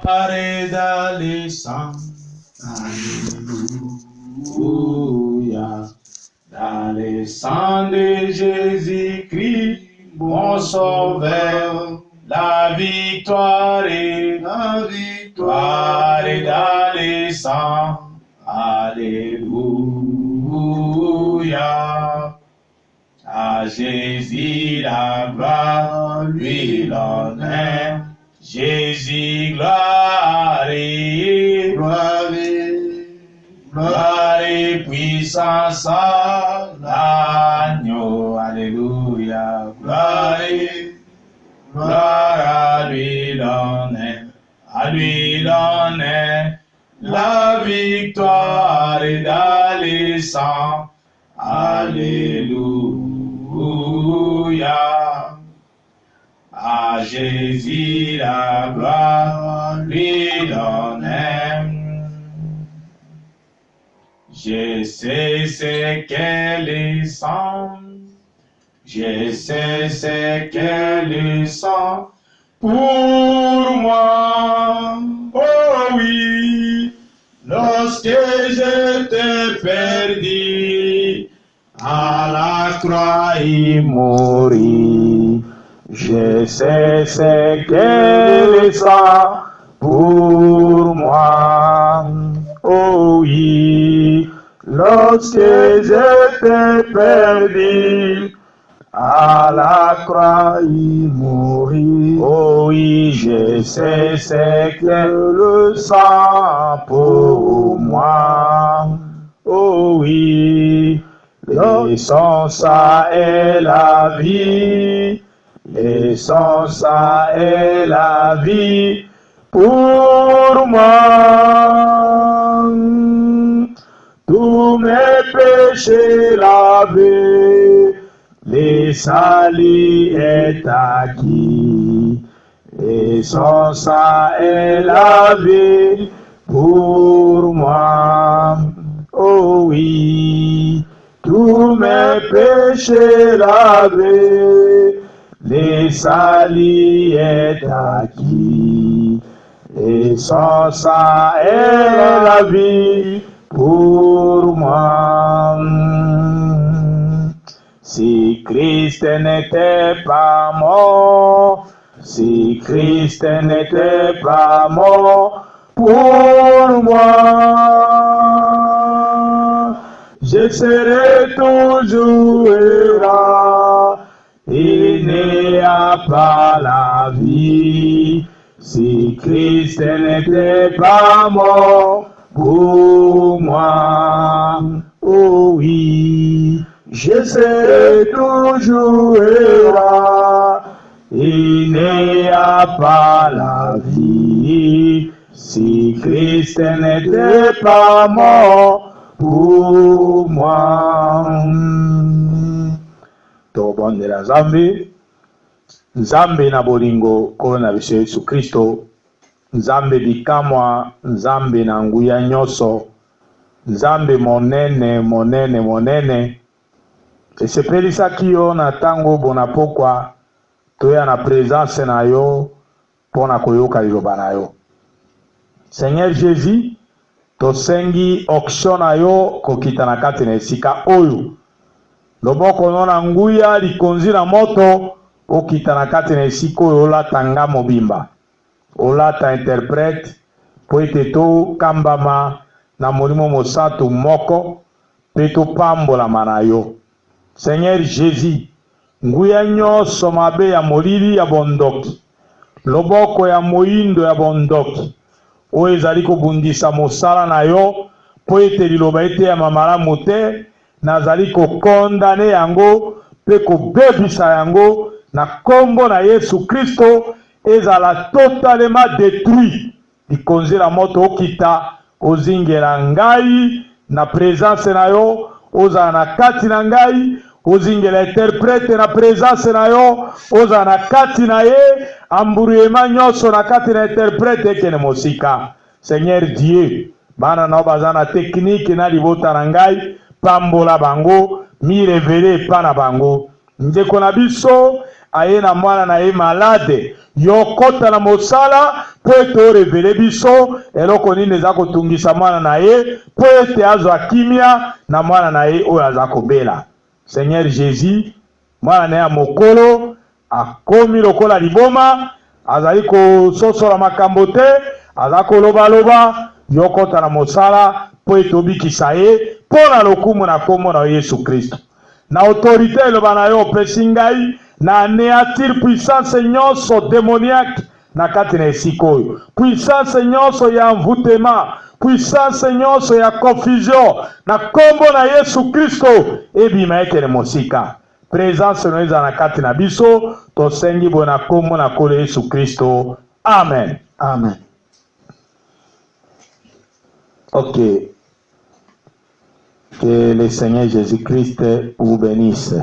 Gloire dans les sangs. Alléluia. Dans les sangs de Jésus-Christ, mon sauveur, la victoire est dans les sangs. Alléluia. À Jésus la gloire, lui l'honneur. Jésus gloire et puissance à l'agneau. Alléluia. Gloire à lui l'honneur. À lui l'honneur. La victoire est dans les sangs. Alléluia. À Jésus la gloire, lui l'honneur. Je sais ce qu'elle est sang. Je sais ce qu'elle sent pour moi. Oh oui, lorsque j'étais perdu, à la croix il mourit. Je sais ce qu'elle sent pour moi. Oh oui, lorsque j'étais perdu, à la croix il mourit. Oh oui, je sais ce qu'elle sent pour moi. Oh oui, l'essence ça est la vie. L'essence ça est la vie pour moi. Tous mes péchés lavés, les salis est acquis. L'essence ça est la vie pour moi. Oh oui, tous mes péchés lavés, les salis est acquis. L'essence ça est la vie pour moi. Si Christ n'était pas mort, si Christ n'était pas mort pour moi, je serai toujours là. Il n'y a pas la vie si Christ n'était pas mort pour moi. Oh oui, je serai toujours là. Il n'y a pas la vie si Christ n'était pas mort pour moi. Tobondela Nzambe, Nzambe na bolingo kolona biso Yesu Kristo, Nzambe bikamwa, Nzambe na nguya nyonso, Nzambe monene monene monene. Esepelisaki yo na tango bona pokwa toya na présence na yo pona koyoka liloba na yo. Seigneur Jésus, tosengi auction na yo kokita na kati na esika oyo. Loboko nona nguya likonzi na moto okita na kati na esika oyo olata nga mobimba. Olata interprète po ete to kambama na molimo mosantu moko pe topambolama na yo. Seigneur Jésus, nguya nyonso mabe ya molili ya bondoki, loboko ya moyindo ya bondoki oyo ezali kobundisa mosala na yo po ete liloba ete ya mamalamu te, nazali kokondane yango pe kobebisa yango na kombo na Yesu Kristo, ezala totalement détruit. Likonzi la moto okita ozingela ngai na présence na yo, ozala na kati na ngai, ozingela interprète na présence na yo, ozala na kati na ye, amburuyema nyonso na kati na interprète ekene mosika. Seigneur Dieu, bana na baza na technique na libota na ngai, pambola bango, mi revele pa na bango. Ndeko na biso aye na mwana na ye malade, yokota na mosala po ete orevele biso eloko nini eza kotungisa mwana na ye po ete azwa kimia na mwana na ye oyo aza kobela. Seigneur Jésus, mwana na ye ya mokolo akomi lokola liboma, azali kososola makambo te, aza kolobaloba, yokota na mosala po ete obikisa ye po na lokumu na kombo na Yesu Kristo. Na autorité eloba na yo opesi ngai na anéantir puissance nyonso démoniaque na kati na esika oyo, puissance nyonso ya envoûtement, puissance nyonso ya confusion na kombo na Yesu Kristo ebima ekele mosika. Présence no eza na kati na biso, tosengi bo na kombo na kolo Yesu Kristo. Amen. Amen. Ok. Que le Seigneur Jésus-Christ vous bénisse.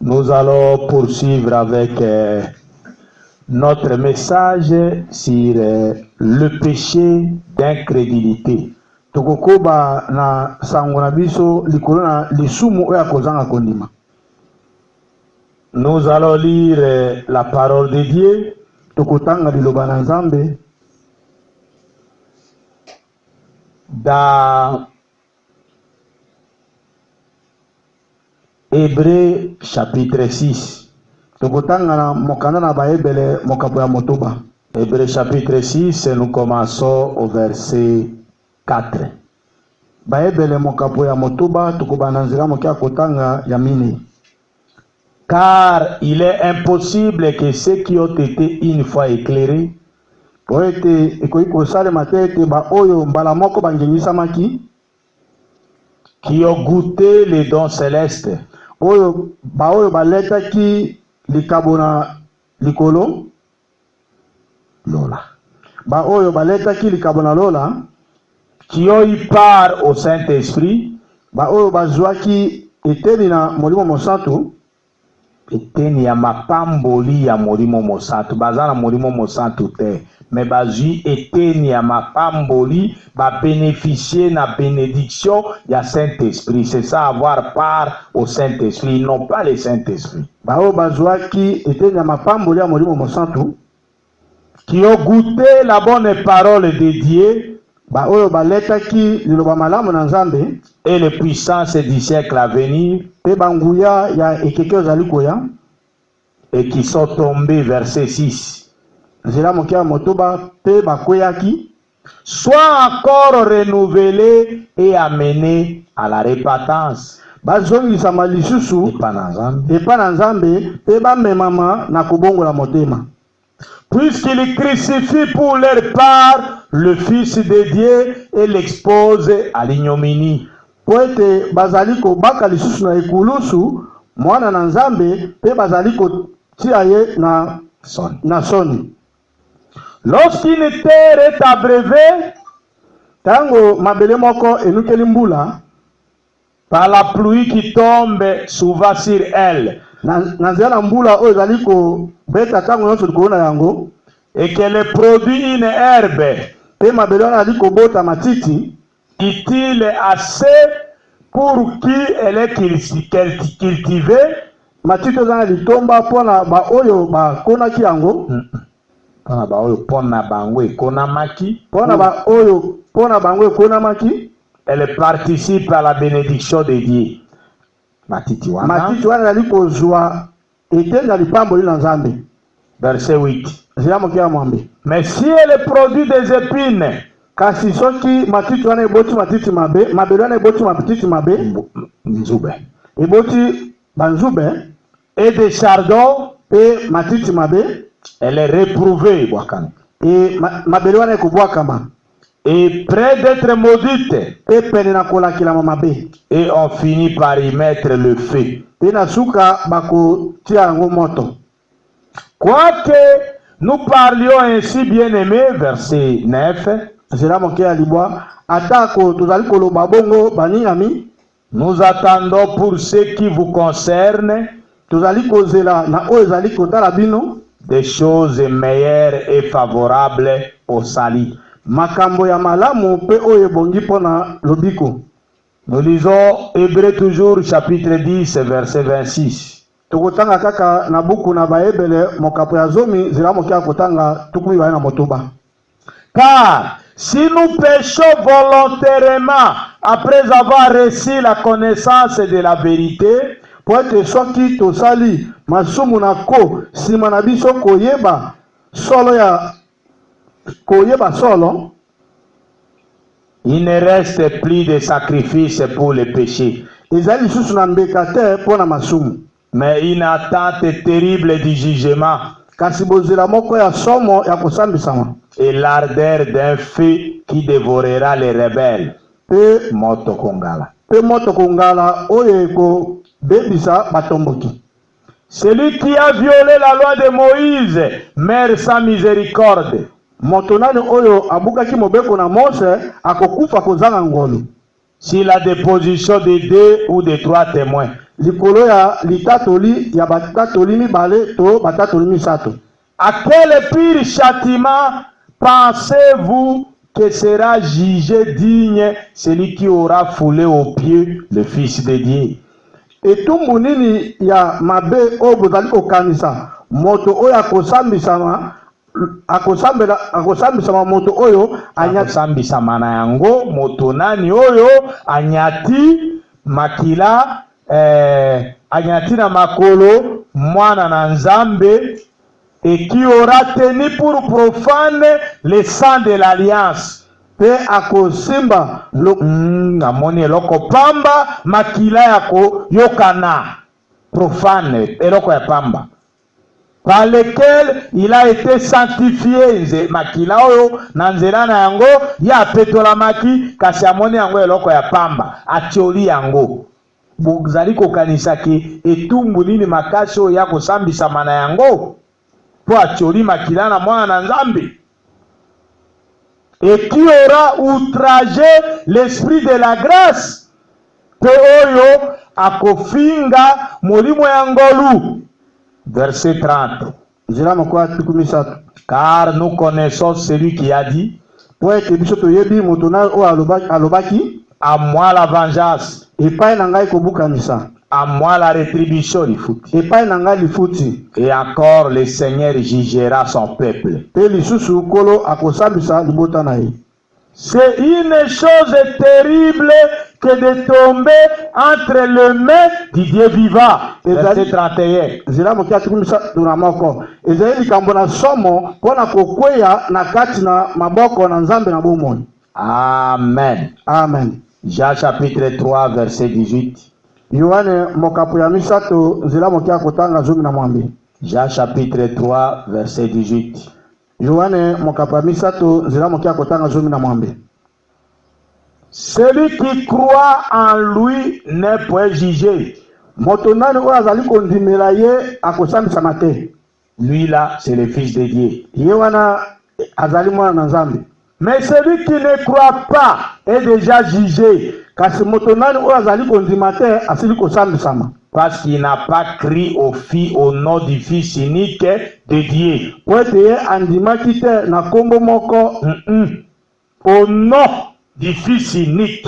Nous allons poursuivre avec notre message sur le péché d'incrédulité. Nous allons lire la parole de Dieu dans Hébreux chapitre 6. Hébreux chapitre 6, nous commençons au verset 4. Car il est impossible que ceux qui ont été une fois éclairés, qui ont goûté les dons célestes, qui ont eu part au Saint-Esprit, eteni ya mapamboli ya molimo mosantu, baza na molimo mosantu te, mais bazui eteni ya mapamboli, ba bénéficier na bénédiction ya Saint-Esprit. C'est ça, avoir part au Saint-Esprit, non pas le Saint-Esprit. Qui ont goûté la bonne parole de Dieu et les puissances du siècle à venir, et qui sont tombés, verset 6. Soit encore renouvelés et amenés à la repentance. Puisqu'ils crucifient pour leur part le Fils de Dieu et l'exposent à l'ignominie. Lorsqu'une terre est abreuvée par la pluie qui tombe souvent sur elle, et qu'elle produit une herbe utile assez pour qui elle est cultivée, elle participe à la bénédiction de Dieu. Verset 8. Mais si elle produit des épines et des chardons, elle est réprouvée. Et près d'être maudite, et on finit par y mettre le feu. Quoique nous parlions ainsi, bien-aimés, verset 9, nous attendons pour ce qui vous concerne des choses meilleures et favorables au salut. Nous lisons Hébreux toujours chapitre 10 verset 26. Tukutanga kaka na buku na baebele mokapo ya zomi zilamo kia kutanga tukumi bae na motoba. Car si nous péchons volontairement après avoir reçu la connaissance de la vérité, pour être soki tosali masumu na ko sima na biso koyeba solo, il ne reste plus de sacrifice pour le péché, ezali susu na mbeka te pona masumu, mais une attente terrible du jugement kasi bozela moko ya somo ya kosambisama et l'ardeur d'un feu qui dévorera les rebelles. pe Moto kongala. Pe moto kongala oyo ko bebisa batomboki. Celui qui a violé la loi de Moïse meurt sans miséricorde. Moto nani oyo abukaki mobeko na Mose akokufa kozanga ngolo. Si la déposition de 2 ou de 3 témoins. Likolo ya litatoli ya batatoli mibale to batatoli misato. À quel pire châtiment pensez-vous que sera jugé digne celui qui aura foulé aux pieds le Fils de Dieu? Etumbu nini ya mabe oyo bozali kokanisa moto oyo akosambisama moto oyo akosambisama na yango moto nani oyo anyati makila anyati na makolo mwana na Nzambe et qui aura tenu pour profane le sang de l'alliance. Pe akosimba amoni eloko pamba makila yako yokana profane eloko ya pamba par lequel il a été sanctifié. Nze makila oyo na nzela na yango ya petolamaki kasi amoni yango eloko ya pamba atioli yango. Bozali kokanisa ki etumbu nini makasi oyo ya kosambisama na yango po atioli makila na mwana na Nzambe, et qui aura outragé l'esprit de la grâce pe oyo akofinga molimo ya ngolu. Verset 30. Car nous connaissons celui qui a dit, à moi la vengeance, à moi la rétribution du foot. Et encore le Seigneur jugera son peuple. C'est une chose terrible que de tomber entre les mains du Dieu vivant. Verset 31. Amen. Amen. Jean chapitre 3 verset 18. Jean chapitre 3 verset 18. Celui qui croit en lui n'est point jugé. Lui là, c'est le Fils de Dieu. Mais celui qui ne croit pas est déjà jugé, parce qu'il n'a pas crié au nom du Fils unique de Dieu. Au nom du Fils unique.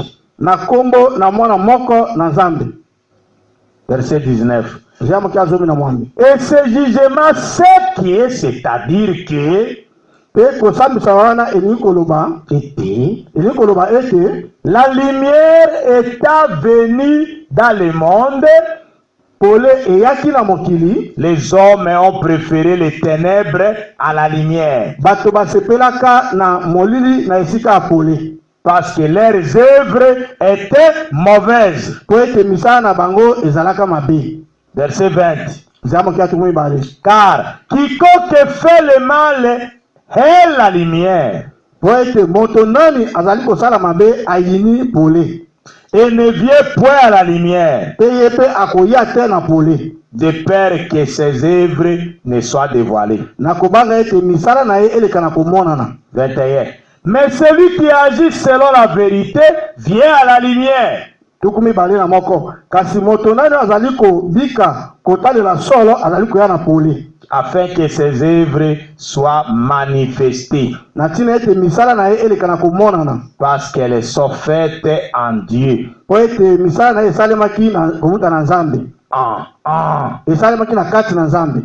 Verset 19. Et ce jugement, c'est qui est, c'est-à-dire que la lumière étant venue dans le monde, les hommes ont préféré les ténèbres à la lumière, parce que leurs œuvres étaient mauvaises. Verset 20. Car quiconque fait le mal est la lumière, et ne vient point à la lumière, de peur que ses œuvres ne soient dévoilées. 21. Mais celui qui agit selon la vérité vient à la lumière, afin que ses œuvres soient manifestées, parce qu'elles sont faites en Dieu. esalemaki na kati na Nzambe.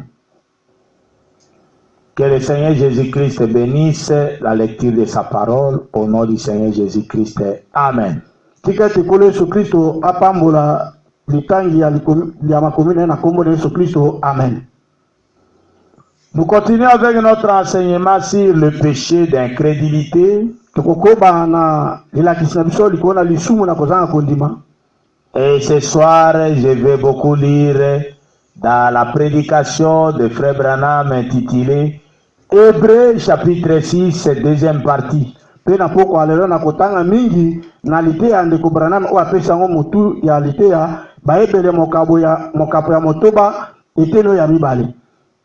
Que le Seigneur Jésus-Christ bénisse la lecture de sa parole au nom du Seigneur Jésus-Christ. Amen. Tika tekolo Yesu Kristo apambola litangi ya makomi na kombo de Yesu Kristo. Amen. Nous continuons avec notre enseignement sur le péché d'incrédulité. Tokokoba na lilakisi na biso likona lisumu na kozanga kondima. Et ce soir, je vais beaucoup lire dans la prédication de Frère Branham intitulée Hébreux chapitre 6, deuxième partie. Pe na poko alelo na kotanga mingi na litea ndeko Branham o apesa ngo mutu ya litea baebele mokapo ya motoba etelo ya mibale.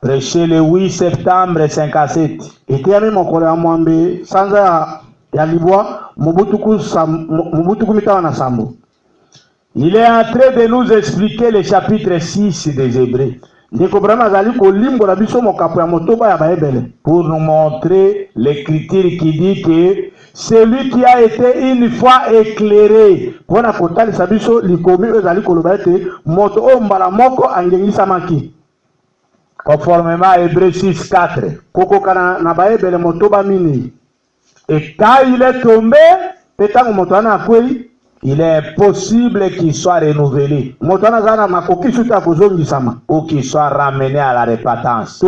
Prêché le 8 septembre 57. Eteyami mokolo ya mwambe sanza ya libwa mobutuku mitawa na sambo. Il est en train de nous expliquer le chapitre 6 des Hébreux. Pour nous montrer l'écriture qui dit que celui qui a été une fois éclairé. Conformément à Hébreux 6, 4. Et quand il est tombé, il est impossible qu'il soit renouvelé ou qu'il soit ramené à la repentance.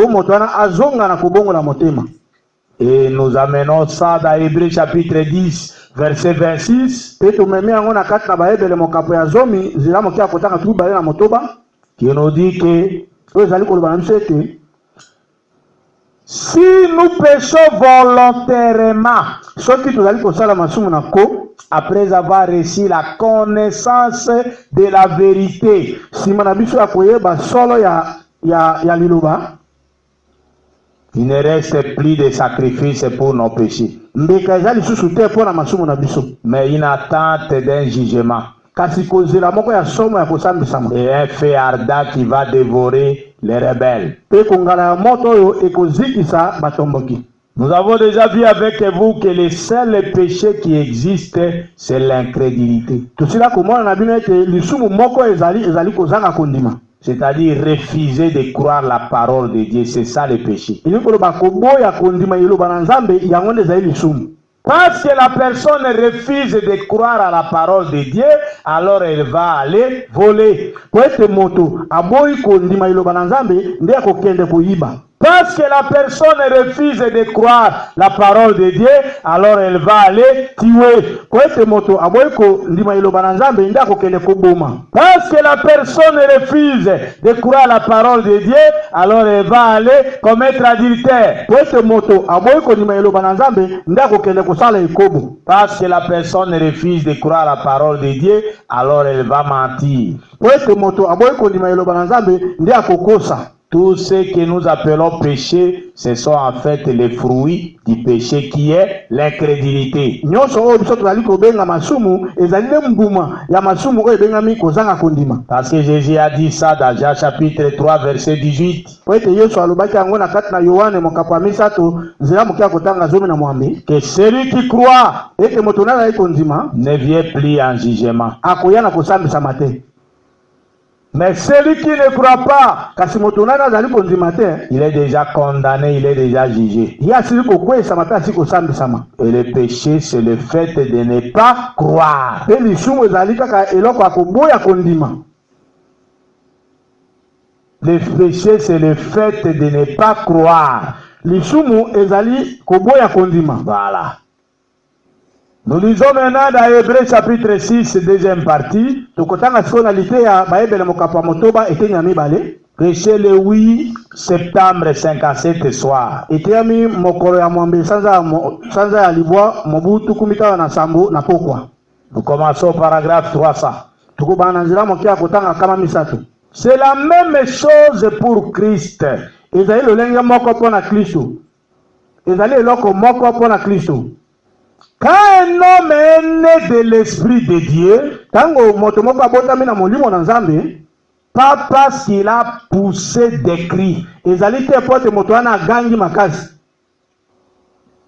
Et nous amenons ça dans Hébreux chapitre 10, verset 26, qui nous dit que si nous péchons volontairement, après avoir reçu la connaissance de la vérité, il ne reste plus de sacrifice pour nos péchés, mais une attente d'un jugement et un feu ardent qui va dévorer les rebelles. Nous avons déjà vu avec vous que le seul péché qui existe, c'est l'incrédulité. C'est-à-dire refuser de croire la parole de Dieu. C'est ça le péché. Parce que la personne refuse de croire à la parole de Dieu, alors elle va aller voler. Parce que la personne refuse de croire la parole de Dieu, alors elle va aller tuer. Parce que la personne refuse de croire la parole de Dieu, alors elle va aller commettre adultère. Parce que la personne refuse de croire la parole de Dieu, alors elle va mentir. Tout ce que nous appelons péché, ce sont en fait les fruits du péché qui est l'incrédulité. Parce que Jésus a dit ça dans Jean chapitre 3 verset 18. Que celui qui croit ne vient plus en jugement. Mais celui qui ne croit pas, il est déjà condamné, il est déjà jugé. Et le péché, c'est le fait de ne pas croire. Le péché, c'est le fait de ne pas croire. Voilà. Nous lisons maintenant dans Hébreux chapitre 6, deuxième partie. Prêché le 8 septembre 57 soir. Nous commençons au paragraphe 300. C'est la même chose pour Christ. Quand un homme est né de l'Esprit de Dieu, pas parce qu'il a poussé des cris,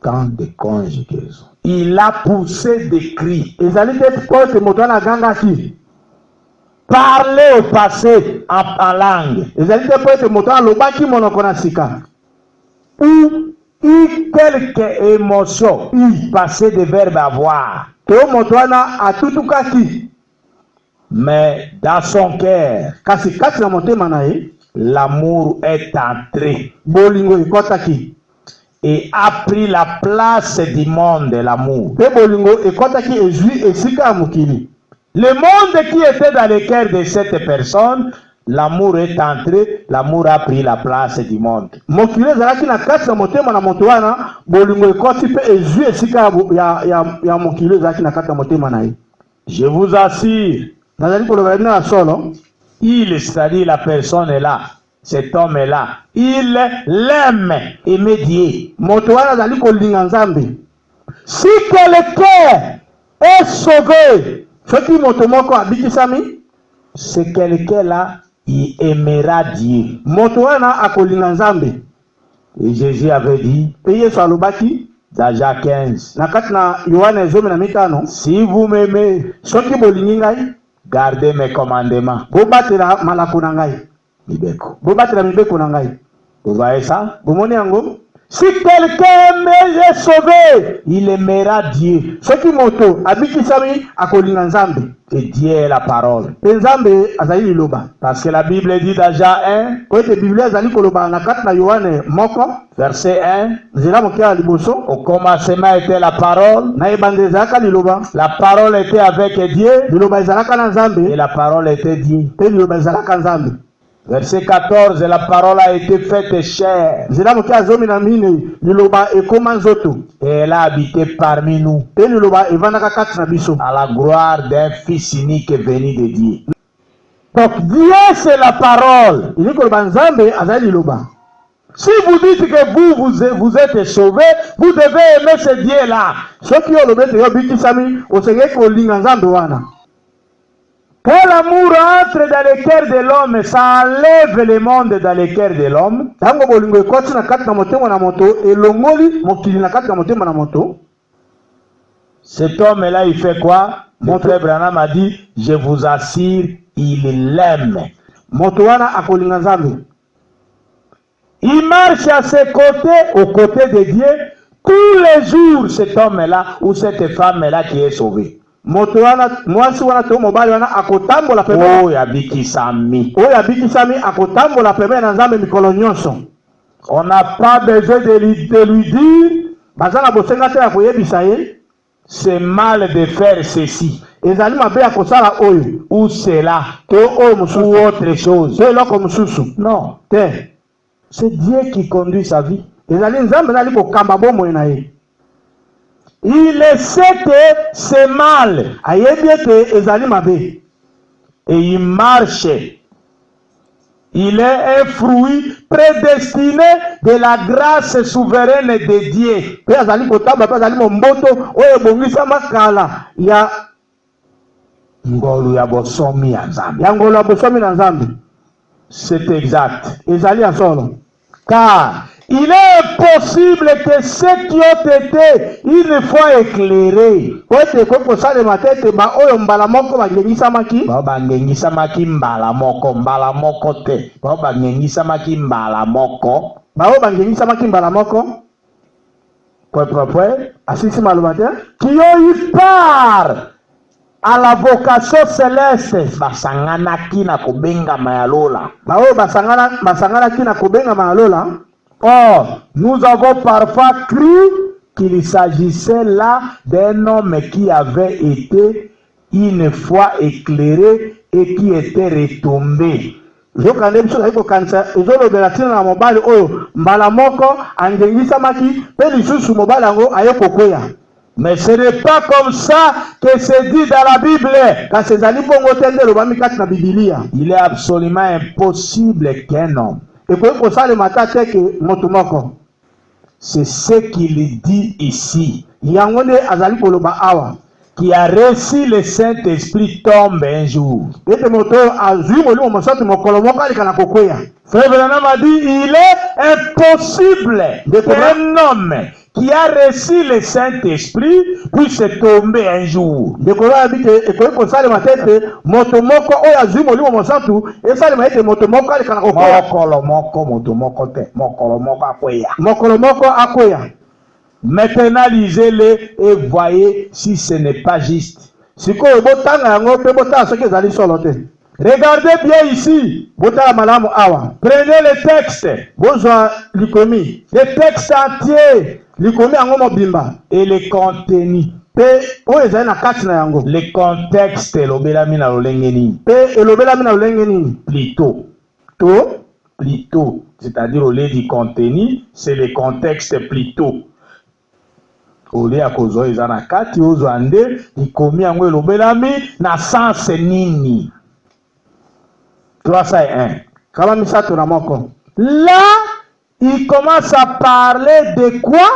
quand de conjugaison, il a poussé des cris, parler au passé en langue. ezali te po ete moto alobaki monoko na sika Ou quelque émotion, passé de verbe avoir. to moto wana atutukaki Mais dans son cœur, kasi kati na motema na ye l'amour est entré bolingo ekɔtaki et a pris la place du monde de l'amour. mpe bolingo ekɔtaki ezwi esika ya mokili. Le monde qui était dans le cœur de cette personne, l'amour est entré, l'amour a pris la place du monde. mokili ezalaki na kati na motema na moto wana bolingo ekɔti mpe ezwi esika ya mokili ezalaki na kati na motema na ye. Je vous assure, nazali koloba bino ya solo c'est-à-dire la personne est là, cet homme est là, il l'aime immédiat. moto wana azali kolinga nzambe. Si quelqu'un est sauvé, soki moto moko abikisami ce quelqu'un-là, il aimera Dieu. moto wana akolinga nzambe. Et Jésus avait dit, mpe yesu alobaki dans Jacques 15, na kati na yohana 15, si vous m'aimez, soki bolingi ngai gardez mes commandements. bobatela malako na ngai, Mibeko. bobatela mibeko na ngai. Vous voyez ça? bomoni yango. Si quelqu'un est sauvé, il aimera Dieu. soki moto abikisami akolinga nzambe. Et Dieu est la parole. mpe nzambe azali liloba. Parce que la Bible dit dans Jean 1, po ete biblia ezali koloba na kati na yohane moko verset 1, nzela moke ya liboso au commencement était la parole, na ebandeli ezalaka liloba, la parole était avec Dieu, liloba ezalaka na et nzambe la parole était Dieu. mpe liloba ezalaka nzambe. Verset 14, la parole a été faite chair, nzela moke ya 14 liloba ekoma nzoto et elle a habité parmi nous, mpe liloba evandaka kati na biso. à la gloire d'un Fils unique venu de Dieu. Donc Dieu c'est la parole. ili koloba nzambe azali liloba. Si vous dites que vous êtes sauvé, vous devez aimer ce Dieu-là. soki olobi ete yo obikisami osengeli kolinga nzambe wana. Quand l'amour entre dans le cœur de l'homme, ça enlève le monde dans le cœur de l'homme. ntango bolingo ekoti na kati na motema na moto elongoli mokili na kati na motema na moto. Cet homme-là, il fait quoi? Mon frère Branham a dit, je vous assure, il l'aime. moto wana akolinga nzambe. Il marche à ses côtés, aux côtés de Dieu, tous les jours, cet homme-là ou cette femme-là qui est sauvée. moto wana mwasi wana to mobali wana akotambola pembeni. Oh, yabikisami. oyo abikisami akotambola pembeni na nzambe mikolo nyonso. On n'a pas besoin de lui dire, baza na bosenga te ya koyebisa ye c'est mal de faire ceci ezali mabe ya kosala oyo ou cela to oyo ou mosusu autre chose. to eloko mosusu Non, te. c'est Dieu qui conduit sa vie. ezali nzambe azali kokamba bomoi na ye. Il sait que c'est mal ayebi ete ezali mabe et il marche. Il est un fruit prédestiné de la grâce souveraine de Dieu. mpe azali kotamba mpe azali momboto oyo ebongisama kala ya Ngolu ya bosomi ya Nzambe. ngolo ya bosomi na nzambe. C'est exact. ezali ya solo. Car il est possible que ceux qui ont été une fois éclairés, po ete ekoki kosalema te ete baoyo mbala moko bangengisamaki bao bangengisamaki mbala moko te, bao bangengisamaki mbala moko, baoyo bangengisamaki mbala moko asisi maloba te qui ont eu part à la vocation céleste, basanganaki na kobengama ya lola. baoyo basanganaki na kobengama ya lola. Or, nous avons parfois cru qu'il s'agissait là d'un homme qui avait été une fois éclairé et qui était retombé. zokande biso zali kokanisa ezolobela ntina na mobali oyo mbala moko angengisamaki mpe lisusu mobali yango aye kokweya. Mais ce n'est pas comme ça que c'est dit dans la Bible. kasi ezali bongo te nde elobami kati na bibilia. Il est absolument impossible qu'un homme, ekoki kosalema ta te ke moto moko. c'est ce qu'il dit ici, yango nde azali koloba awa qui a reçu le Saint-Esprit tombe un jour. ete moto oyo azwi molimo mosantu mokolo moko aleka na kokweya. Frère Branham a dit, il est impossible qu'un homme qui a reçu le Saint-Esprit puisse tomber un jour. ndeko abike ekoki kosalema te ete moto moko oyo azwi molimo mosantu esalema ete moto moko alekana kokwea Mokolo moko moto moko te, mokolo moko akweya. mokolo moko akwea. Maintenant, lisez-le et voyez si ce n'est pas juste. sikoyo botanga yango mpe botala soki ezali solo te. Regardez bien ici. botala malamu awa. Prenez le texte. bozwa likomi. Le texte entier. likomi yango mobimba. Et le contenu. mpe oyo ezali na kati na yango. Le contexte elobelami na lolenge nini. mpe elobelami na lolenge nini. Plutôt. C'est-à-dire au lieu du contenu, c'est le contexte plutôt. Au lieu ya kozwa eza na kati ozwa nde likomi yango elobelami na sens nini. 301. kama misato na moko. Là, il commence à parler de quoi?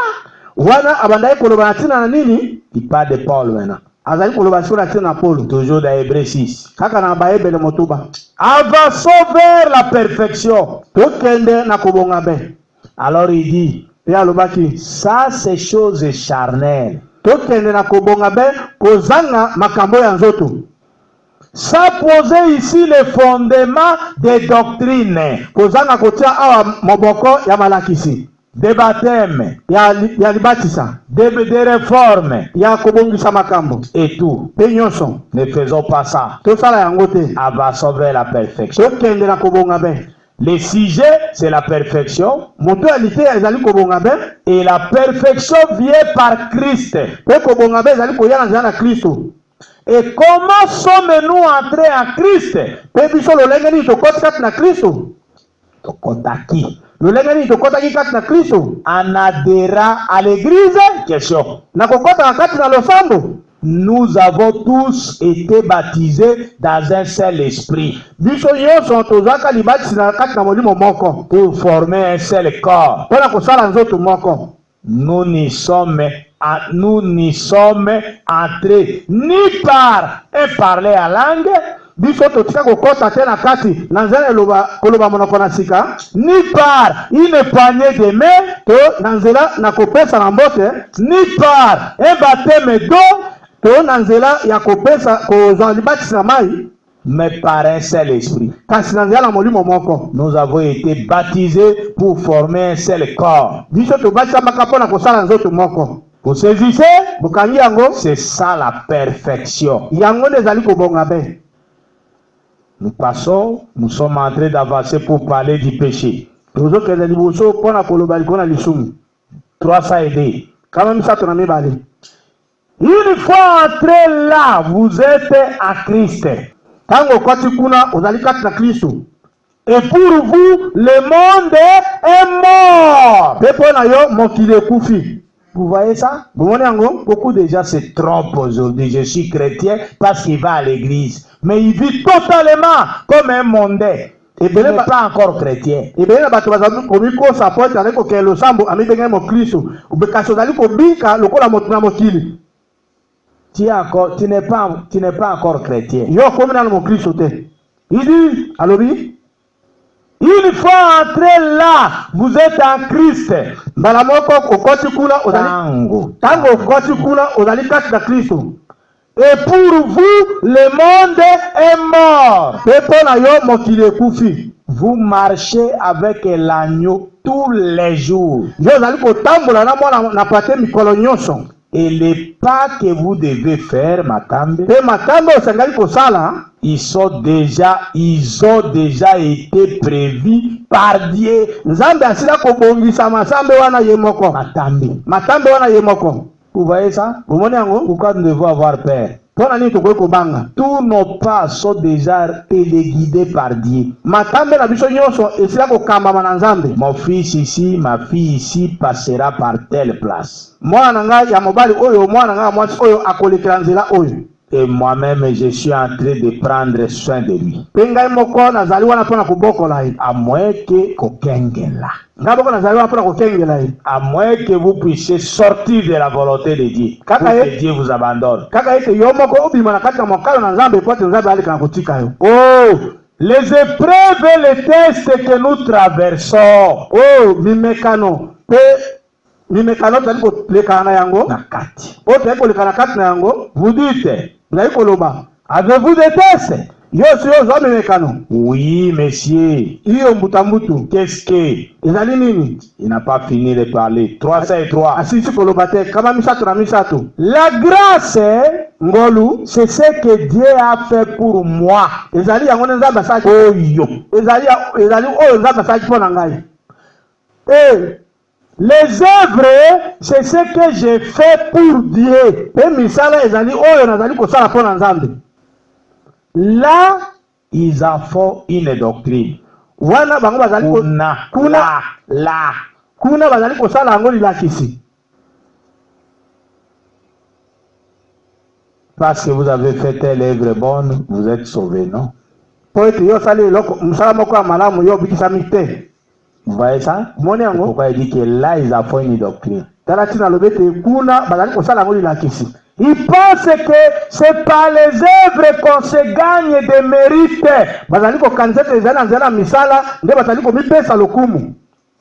wana abandaki koloba na ntina na nini. Il parle de Paul maintenant. azali koloba siko na ntina na Paulo. Toujours dans Hébreux 6. kaka na bayebele motuba. Avançons vers la perfection. tokende na kobonga be. Alors il dit, ye alobaki ça c'est chose charnelle. tokende na kobonga be kozanga makambo ya nzoto. Ça posait ici le fondement des doctrines, kozanga kotia awa moboko ya malakisi. des baptêmes, ya libatisa. des réformes ya kobongisa makambo. et tout. mpe nyonso. Ne faisons pas ça. tosala yango te. Avançons vers la perfection. tokende na kobonga be. Le sujet, c'est la perfection. moto ya liteya ezali kobonga be. Et la perfection vient par Christ. mpe kobonga be ezali koya na nzela na Kristo. Et comment sommes-nous entrés en Christ? mpe biso lolenge nini tokoti kati na Kristo. Tokotaki. lolenge nini tokotaki kati na Kristo. En adhérant à l'église? Question. na kokota na kati na losambo. Nous avons tous été baptisés dans un seul esprit biso nyonso tozwaka libatisi na kati na molimo moko pour former un seul corps. mpona kosala nzoto moko. Nous n'y sommes entrés ni par un parler à langue, biso totika kokota te na kati na nzela koloba monoko na sika, ni par une poignée de main, to na nzela na kopesa na mbote, ni par un baptême d'eau, to na nzela ya kopesa kozwa libatisi na mai, mais par un seul esprit. kasi na nzela na molimo moko. Nous avons été baptisés pour former un seul corps. biso tobatisambaka mpona kosala nzoto moko. Vous saisissez? bokangi yango. C'est ça la perfection. yango nde ezali kobonga be. Nous sommes en train d'avancer pour parler du péché. tozokende liboso mpona koloba likolo na lisumu. 302. kama misato na mibale. Une fois entré là, vous êtes en Christ. ntango okoti kuna ozali kati na Kristo. Et pour vous, le monde est mort. mpe mpo na yo mokili ekufi. Vous voyez ça? bomoni yango. Beaucoup de gens se trompent aujourd'hui. Je suis chrétien parce qu'il va à l'église. Mais il vit totalement comme un mondain. Il n'est pas encore chrétien. ebele na bato bazali komikosa po ete azali kokende losambo amibengani mokristo. kasi ozali kobika lokola moto na mokili. Tu n'es pas encore chrétien. yo okomi nano mokristo te. Il dit, alobi une fois entré là, vous êtes en Christ. mbala moko okoti kuna ntango okoti kuna ozali kati na Kristo. Et pour vous, le monde est mort. mpe mpo na yo mokili ekufi. Vous marchez avec l'agneau tous les jours. yo ozali kotambola na mwana na pate mikolo nyonso. Et les pas que vous devez faire, matambe, mpe matambe osangali kosala, ils ont déjà été prévus par Dieu. nzambe asila kobongisa masambe wana ye moko. matambe wana ye moko. Vous voyez ça? bomoni yango. Pourquoi nous devons avoir peur? mpona nini tokoki kobanga? Tous nos pas sont déjà téléguidés par Dieu. matambe na biso nyonso esila kokambama na nzambe. Mon fils ici, ma fille ici passera par telle place. mwana na ngai ya mobali oyo, mwana na ngai ya mwasi oyo akolekela nzela oyo. Et moi-même, je suis en train de prendre soin de lui. mpe ngai moko nazali wana mpona kobokola ye. À moins que kokengela. ngai moko nazali wana mpona kokengela ye. À moins que vous puissiez sortir de la volonté de Dieu. Pour que Dieu vous abandonne. kaka ete yo moko obima na kati ya mokalo na nzambe po ete nzambe aleka na kotika yo. Oh, les épreuves et les tests que nous traversons. oh, mimekano mpe mimekano tali koleka na yango na kati. o tali koleka na kati na yango. Vous dites, Ngai koloba avez-vous des tests? yo si yo zwa mimekano Oui, monsieur. iyo mbutambutu Qu'est-ce que? ezali nini? Il n'a pas fini de parler. 303. Asisi koloba te kama misato na misato. La grâce, Ngolu c'est ce que Dieu a fait pour moi. ezali yango nza basaki Oyo. ezali oyo nza basaki pona ngai. Et les œuvres, c'est ce que j'ai fait pour Dieu. Pe misala ezali oyo nazali kosala pona Nzambe. Là, ils en font une doctrine. Wana bango bazali kuna bazali kosala yango lilakisi. Parce que vous avez fait telle œuvre bonne, vous êtes sauvés, non? Po ete yo sali eloko musala moko ya malamu yo bikisami te. Vous voyez ça? Moni yango Pourquoi il dit que là, ils en font une doctrine? tala tina lobete kuna bazali kosala yango lilakisi. Ils pensent que c'est par les œuvres qu'on se gagne des mérites. Bazali kokanisa te ezali na nzela misala nde bazali komipesa lokumu.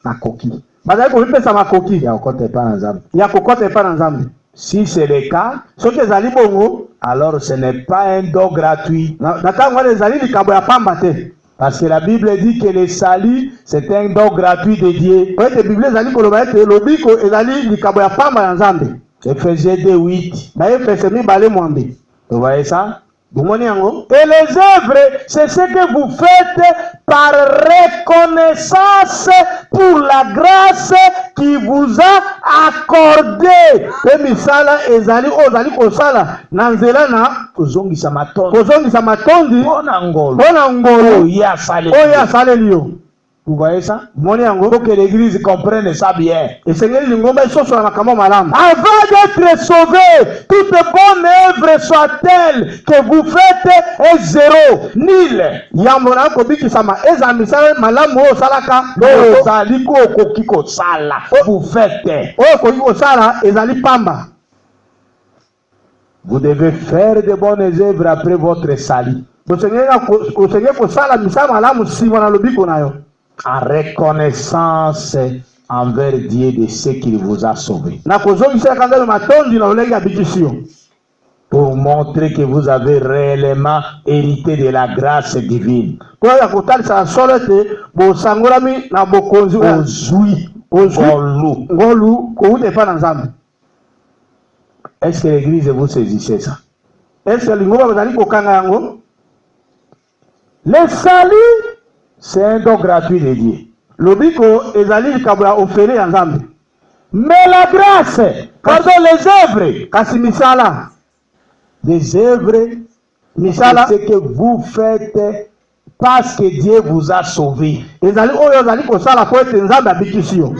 Makoki. Bazali komipesa makoki Il y a encore pas en Nzambe. ya kokota epa na Nzambe. Si c'est le cas, Soki ezali bongo alors ce n'est pas un don gratuit. na ntango wana ezali likambo ya pamba te. Parce que la Bible dit que le salut, c'est un don gratuit de Dieu. Po ete Biblia ezali koloba ete lobiko ezali likambo ya pamba ya Nzambe. Ephésiens 2:8. Baefese mibale mwambe. Vous voyez ça? Bomoni yango. Et les œuvres, c'est ce que vous faites par reconnaissance pour la grâce qui vous a accordé. Pe misala ezali ozali kosala na nzela na Kozongisa matondo. kozongisa matondi Pona ngolo. pona ngolo Ya salé. oyo asaleli yo. Vous voyez ça? Bomoni yango. Faut que l'église comprenne ça bien. Esengeli lingomba isosola makambo malamu. Avant d'être sauvé, toute bonne œuvre soit-elle que vous faites est zéro, nul. Yambo na kobikisama eza misala malamu oyo osalaka Ozali kokoki kosala. Vous faites. oyo koki kosala ezali pamba. Vous devez faire de bonnes œuvres après votre salut. Bosengeli kosala misala malamu nsima na lobiko na yo. En reconnaissance envers Dieu de ce qu'il vous a sauvé. Na kozongisa kanzalo matondi na olengi abikisi yo. Pour montrer que vous avez réellement hérité de la grâce divine. Po ya kotalisa solo ete bosangolami na bokonzi Ozui. Ozui. ngolu kouta epa na Nzambe. Est-ce que l'église vous saisissez ça? Est-ce que lingomba bazali kokanga yango? Le salut, c'est un don gratuit de Dieu. Lobiko ezali likambo ya ofele ya Nzambe. Mais la grâce, pardon, les œuvres, Kasi misala des œuvres, misala c'est ce que vous faites parce que Dieu vous a sauvé. ezali oyo ezali kosala po ete Nzambe abikisi yo.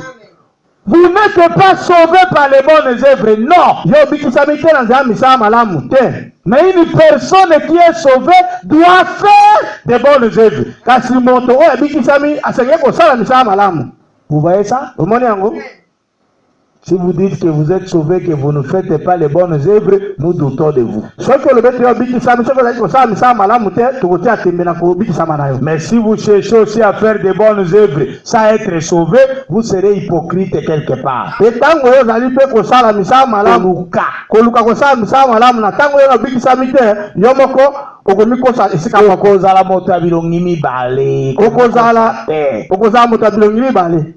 Vous n'êtes pas sauvé par les bonnes œuvres, non. Yo bikisami te na nzela misala malamu te. Mais une personne qui est sauvée doit faire de bonnes œuvres. Kasi moto oyo abikisami asengeli kosala misala malamu. Vous voyez ça? Omoni yango? Si vous dites que vous êtes sauvé, que vous ne faites pas les bonnes œuvres, nous doutons de vous. Soki olobeti yo bikisami soki ozali kosala misala malamu te tokotia tembe na kobikisama na yo. Mais si vous cherchez aussi à faire de bonnes œuvres sans être sauvé, vous serez hypocrite quelque part. Pe ntango oyo ozali mpe kosala misala malamu koluka kosala misala malamu na ntango oyo nabikisami te yo moko okomikosa esika moko. Okozala moto ya bilongi mibale. Okozala moto ya bilongi mibale.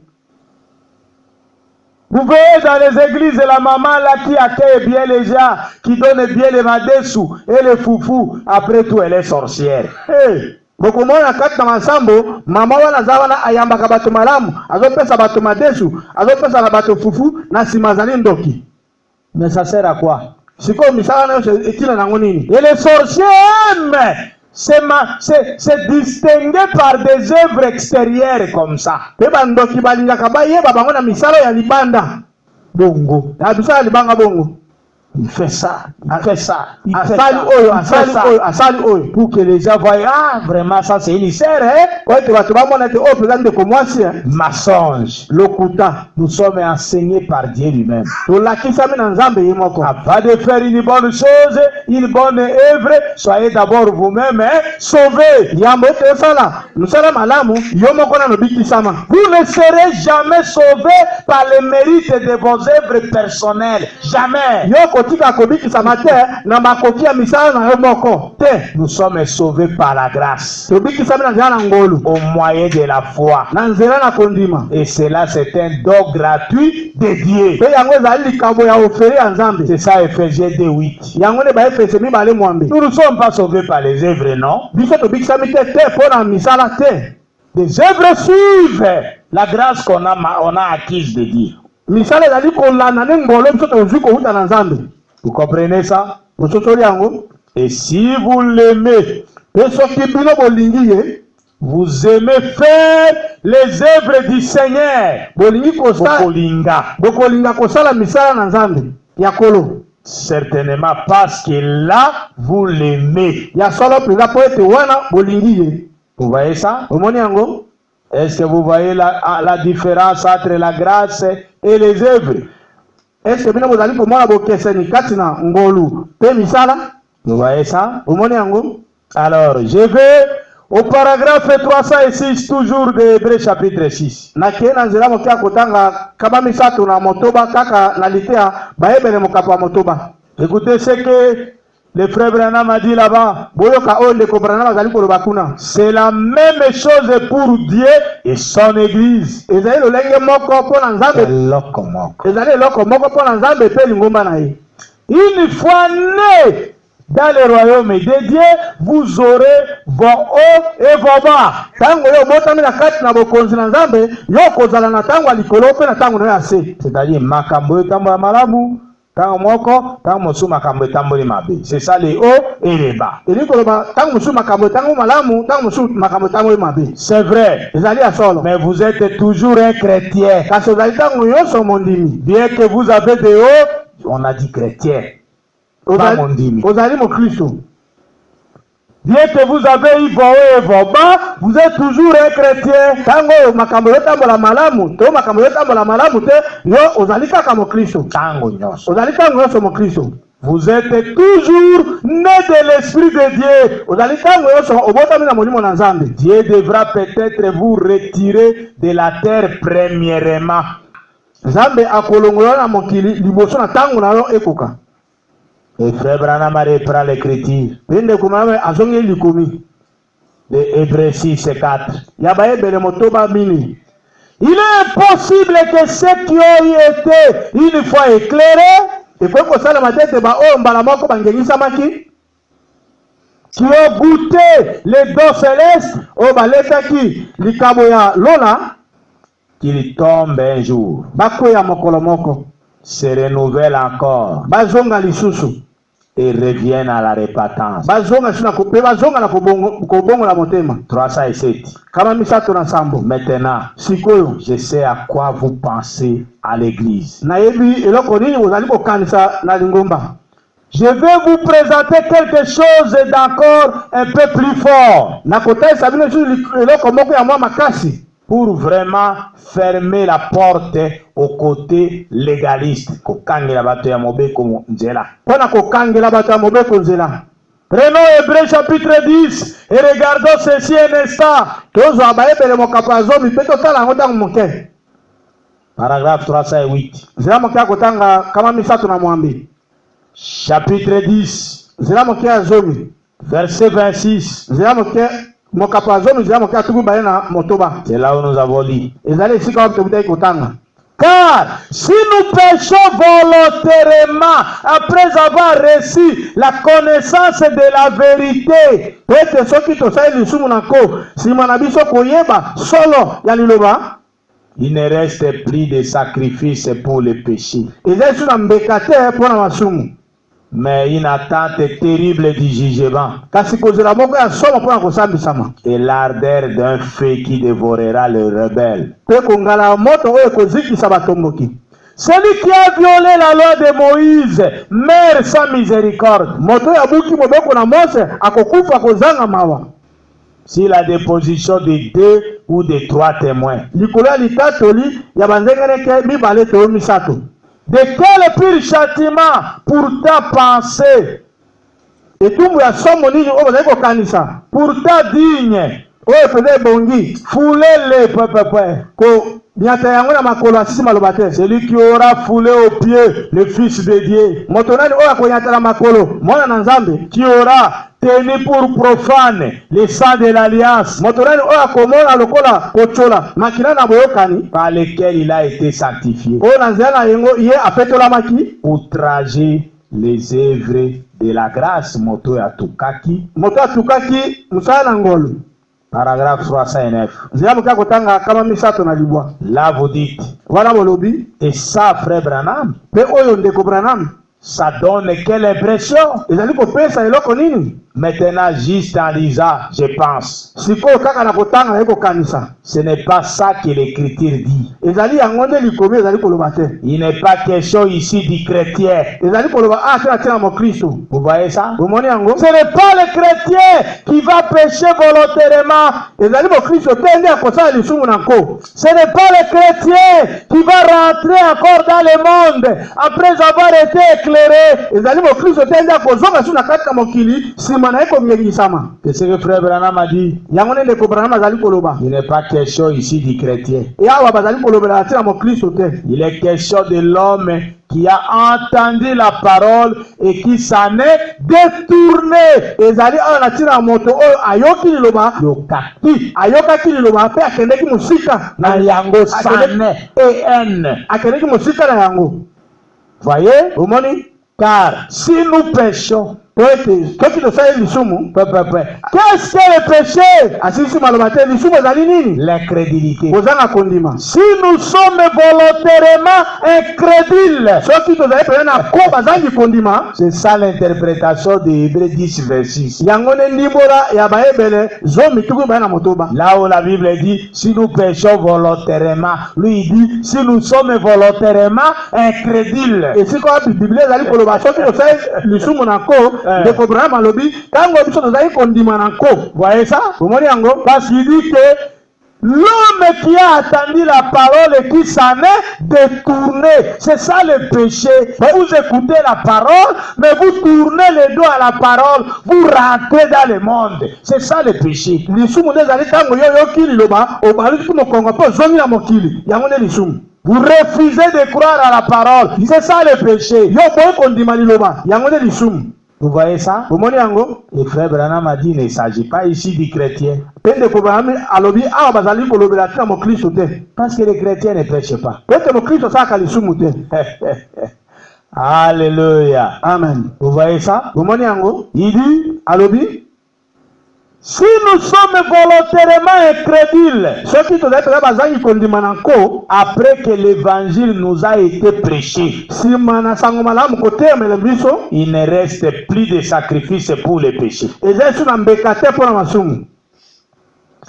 Vous voyez dans les églises la maman là qui accueille bien les gens, qui donne bien les madessous et les foufous, après tout elle est sorcière. Hey, bokomona kati na masambo mama wana za wana ayambaka bato malamu azopesa bato madesu azopesa na bato fufu na nsima azali ndoki. Mais ça sert à quoi? Sikoyo misala nayo etina nango nini? Et les sorciers aiment se distinguer par des œuvres extérieures comme ça. Pe bandoki balingaka bayeba bango na misala ya libanda bongo na bisala libanga bongo. Il fait ça, il fait ça, il fait asali ça, oyo il fait asali ça. oyo asali oyo Pour que les gens voient, ah, vraiment, ça c'est une sœur, hein? oyo te bato bamona ete oyo mpenza ndeko mwasi Mensonge. lokuta. Nous sommes enseignés par Dieu lui-même. tolakisami na nzambe ye moko. Avant de faire une bonne chose, une bonne œuvre, soyez d'abord vous-même sauvés. yambo ete osala mosala malamu yo moko na nobikisama. Vous ne serez jamais sauvés par le mérite de vos œuvres personnelles. Jamais. yo kotika kobikisama te na makoki ya misala na yo moko te. Nous sommes sauvés par la grâce, tobikisami na nzela na ngolu au moyen de la foi. na nzela na kondima. Et cela, c'est un don gratuit de Dieu. mpe yango ezali likambo ya oferi ya nzambe. C'est ça, Ephésiens 2:8. yango nde baefese mibale mwambe. Nous ne sommes pas sauvés par les œuvres, non. biso tobikisami te te mpo na misala te. Des œuvres suivent la grâce qu'on a acquise de Dieu. misala ezali kolanda nde ngolo biso tozwi kowuta na nzambe. Vous comprenez ça? bososoli yango. Et si vous l'aimez, mpe soki bino bolingi ye vous aimez faire les œuvres du Seigneur. bolingi bokolinga kosala misala na nzambe ya kolo. Certainement parce que là, vous l'aimez. ya solo mpenza mpo ete wana bolingi ye. Vous voyez ça? omoni yango. Est-ce que vous voyez la différence entre la grâce et les œuvres? eske bino bozali komona bokeseni kati na ngolu mpe misala. Vous voyez ça? omoni yango. Alors, je vais au paragraphe 306, toujours de Hébreux chapitre 6. nakei na nzela moke ya kotanga kaba misato na motoba kaka na litea bayebele mokapo ya motoba. Écoutez ce que le frère Branham a dit là-bas. boyoka oyo ndeko Branham azali koloba kuna. C'est la même chose pour Dieu et son église. ezali lolenge moko mpo na nzambe. ezali eloko moko mpo na nzambe mpe lingomba na ye. Une fois né dans le royaume de Dieu, vous aurez vos hauts et vos bas. Tango yo botami na kati na bokonzi na nzambe yo kozala na tango ya likolo mpe na tango na yo ya se. C'est-à-dire makambo etambola malamu, tango moko, tango mosusu makambo etamboli mabe. C'est ça les hauts et les bas. eli koloba tango mosusu makambo etango malamu tango mosusu makambo etangoli mabe. C'est vrai. ezali ya solo. Mais vous êtes toujours un chrétien. kasi ozali tango nyonso mondimi. Bien que vous avez des hauts, on a dit chrétien. Pas mondimi. ozali mokristo. Bien que vous avez eu vos hauts et vos bas, vous êtes toujours un chrétien. Tango makambo yotambola malamu to makambo yotambola malamu te yo ozali kaka mokristo. Tango nyonso. ozali tango nyonso mokristo. Vous êtes toujours né de l'Esprit de Dieu. ozali tango nyonso obotami na molimo na nzambe. Dieu devra peut-être vous retirer de la terre premièrement. nzambe akolongola na mokili liboso na tango na yo ekoka. Et frère Branham reprend l'écriture. Pende kumame azongi likomi. De Hébreux 6:4. Ya bayebele motoba mini. Il est impossible que ceux qui ont été une fois éclairés, et pour que ça la matete ba o mbala moko bangengisa maki, qui ont goûté les dons célestes, o baletaki likabo ya lola, qu'ils tombent un jour, bako ya mokolo moko, se renouvellent encore, bazonga lisusu, et reviennent à la repentance. bazonga sina kupe bazonga na kobongo la motema. 307. Kama misato na sambo. Maintenant, sikoyo, je sais à quoi vous pensez à l'église. na yebi eloko nini bozali kokanisa na lingomba. Je vais vous présenter quelque chose d'encore un peu plus fort. Na kotaisa bino su eloko moko ya mwa makasi. Pour vraiment fermer la porte au côté légaliste. Kokangela bato ya mobeko nzela. Pona kokangela bato ya mobeko nzela. Prenons Hébreux chapitre 10 et regardons ceci un instant. Tozo abayebele mokapo azomi pe totala ngo tango moke. Paragraphe 308. Nzela moke akotanga kama misato na mwambi. Chapitre 10. Nzela moke azomi. Verset 26. Nzela moke mokapo azomi nzela moke atuku baye na motoba. C'est là où nous avons lu. Ezali esika wapi tobutai kotanga. Car si nous péchons volontairement après avoir reçu la connaissance de la vérité, pete soki tosali lisumu nako sima na biso koyeba solo ya liloba, il ne reste plus de sacrifice pour le péché, ezali suna mbeka te mpona masumu, mais une attente terrible du jugement kasi kozela moko ya somo mpona kosambisama, et l'ardeur d'un feu qui dévorera les rebelles. pe kongala moto oyo kozikisa batomboki. Celui qui a violé la loi de Moïse meurt sans miséricorde. Moto ya buki mobeko na Mose akokufa kozanga mawa. Si la déposition de 2 ou de 3 témoins. Likolo ya litatoli ya banzengeneke mibale to misato. De quel pire châtiment pourtant pensé, etumbu ya somo nini oyo bazali kokanisa pourtant digne, oyo fede bongi foulez-les, ko nyata yango na makolo asisi maloba te. celui qui aura foulé aux pieds le Fils de Dieu, moto nani oyo akonyata na makolo mwana na Nzambe, qui aura tenu pour profane le sang de l'alliance, moto nani oyo akomona lokola kochola makila na boyokani par lequel il a été sanctifié, oyo na nzela na yengo ye apetolamaki, outrager les œuvres de la grâce, moto ya tukaki. moto atukaki mosala na ngolo. Paragraphe 309. nzela mokia kotanga kama misato na libwa. Là vous dites, wana bolobi et ça frère Branham, pe oyo ndeko Branham ça donne quelle impression? ezali kopesa eloko nini? Maintenant, juste en lisant, je pense, sikoyo kaka na kotanga na kokanisa ce n'est pas ça que l'écriture dit. ezali yango nde likomi ezali koloba te. Il n'est pas question ici du chrétien. ezali koloba tena tina mokristo. Vous voyez ça? bomoni yango Ce n'est pas le chrétien qui va pécher volontairement. ezali mokristo te nde akosala lisumu na nko. Ce n'est pas le chrétien qui va rentrer encore dans le monde après avoir été éclairé. ezali mokristo te nde akozonga su na kati ka mokili nsima na ye komiyegisama. C'est ce que frère Branham a dit. yango nde ndeko Branham azali koloba. Il n'est pas question ici du chrétien. e awa bazali kolobela tina mokristo te. Il est question de l'homme qui a entendu la parole et qui s'en est détourné. ezali awa na tina moto oyo ayoki liloba Yokaki. ayokaki liloba mpe akendeki mosika Na yango sane en. akendeki mosika na yango. Voyez? omoni Car si nous péchons, po ete soki tosali lisumu qu'est-ce que le péché? asisi maloba te lisumu ezali nini? L'incrédulité. kozanga kondima. Si nous sommes volontairement incrédules, soki tozali pene na ko bazangi kondima, c'est ça l'interprétation de Hébreux 10, verset 6. yango nde ndimbola ya bayebele zomi tuku baye na motoba. Là où la Bible dit, si nous péchons volontairement, lui il dit, si nous sommes volontairement incrédules. esika wapi biblia ezali koloba soki tosali lisumu na ko ndeko Branham alobi ntango biso tozali kondima na nko. Voyez ça? omoni yango Parce qu'il dit que l'homme qui a attendu la parole et qui s'en est détourné, c'est ça le péché. Vous écoutez la parole, mais vous tournez le dos à la parole, vous rentrez dans le monde. C'est ça le péché. lisumu nde ezali ntango yo yoki liloba obaluki mokongo mpe ozongi na mokili yango nde lisumu. Vous refusez de croire à la parole. C'est ça le péché. yo boyi kondima liloba yango nde lisumu. Vous voyez ça? omoni yango Et frère Branham a dit, il ne s'agit pas ici du chrétien. mpe ndeko Branham alobi awa bazali kolobela tina mokristo te. Parce que les chrétiens ne prêchent pas. po ete mokristo asalaka lisumu te. Alléluia. amen. Vous voyez ça? omoni yango Il dit, alobi si nous sommes volontairement incrédules, soki tozali pene bazangi kondima na nko après que l'évangile nous a été prêché, nsima na sango malamu koteemela biso il ne reste plus de sacrifice pour les péchés. ezali su na mbeka te mpo na masumu.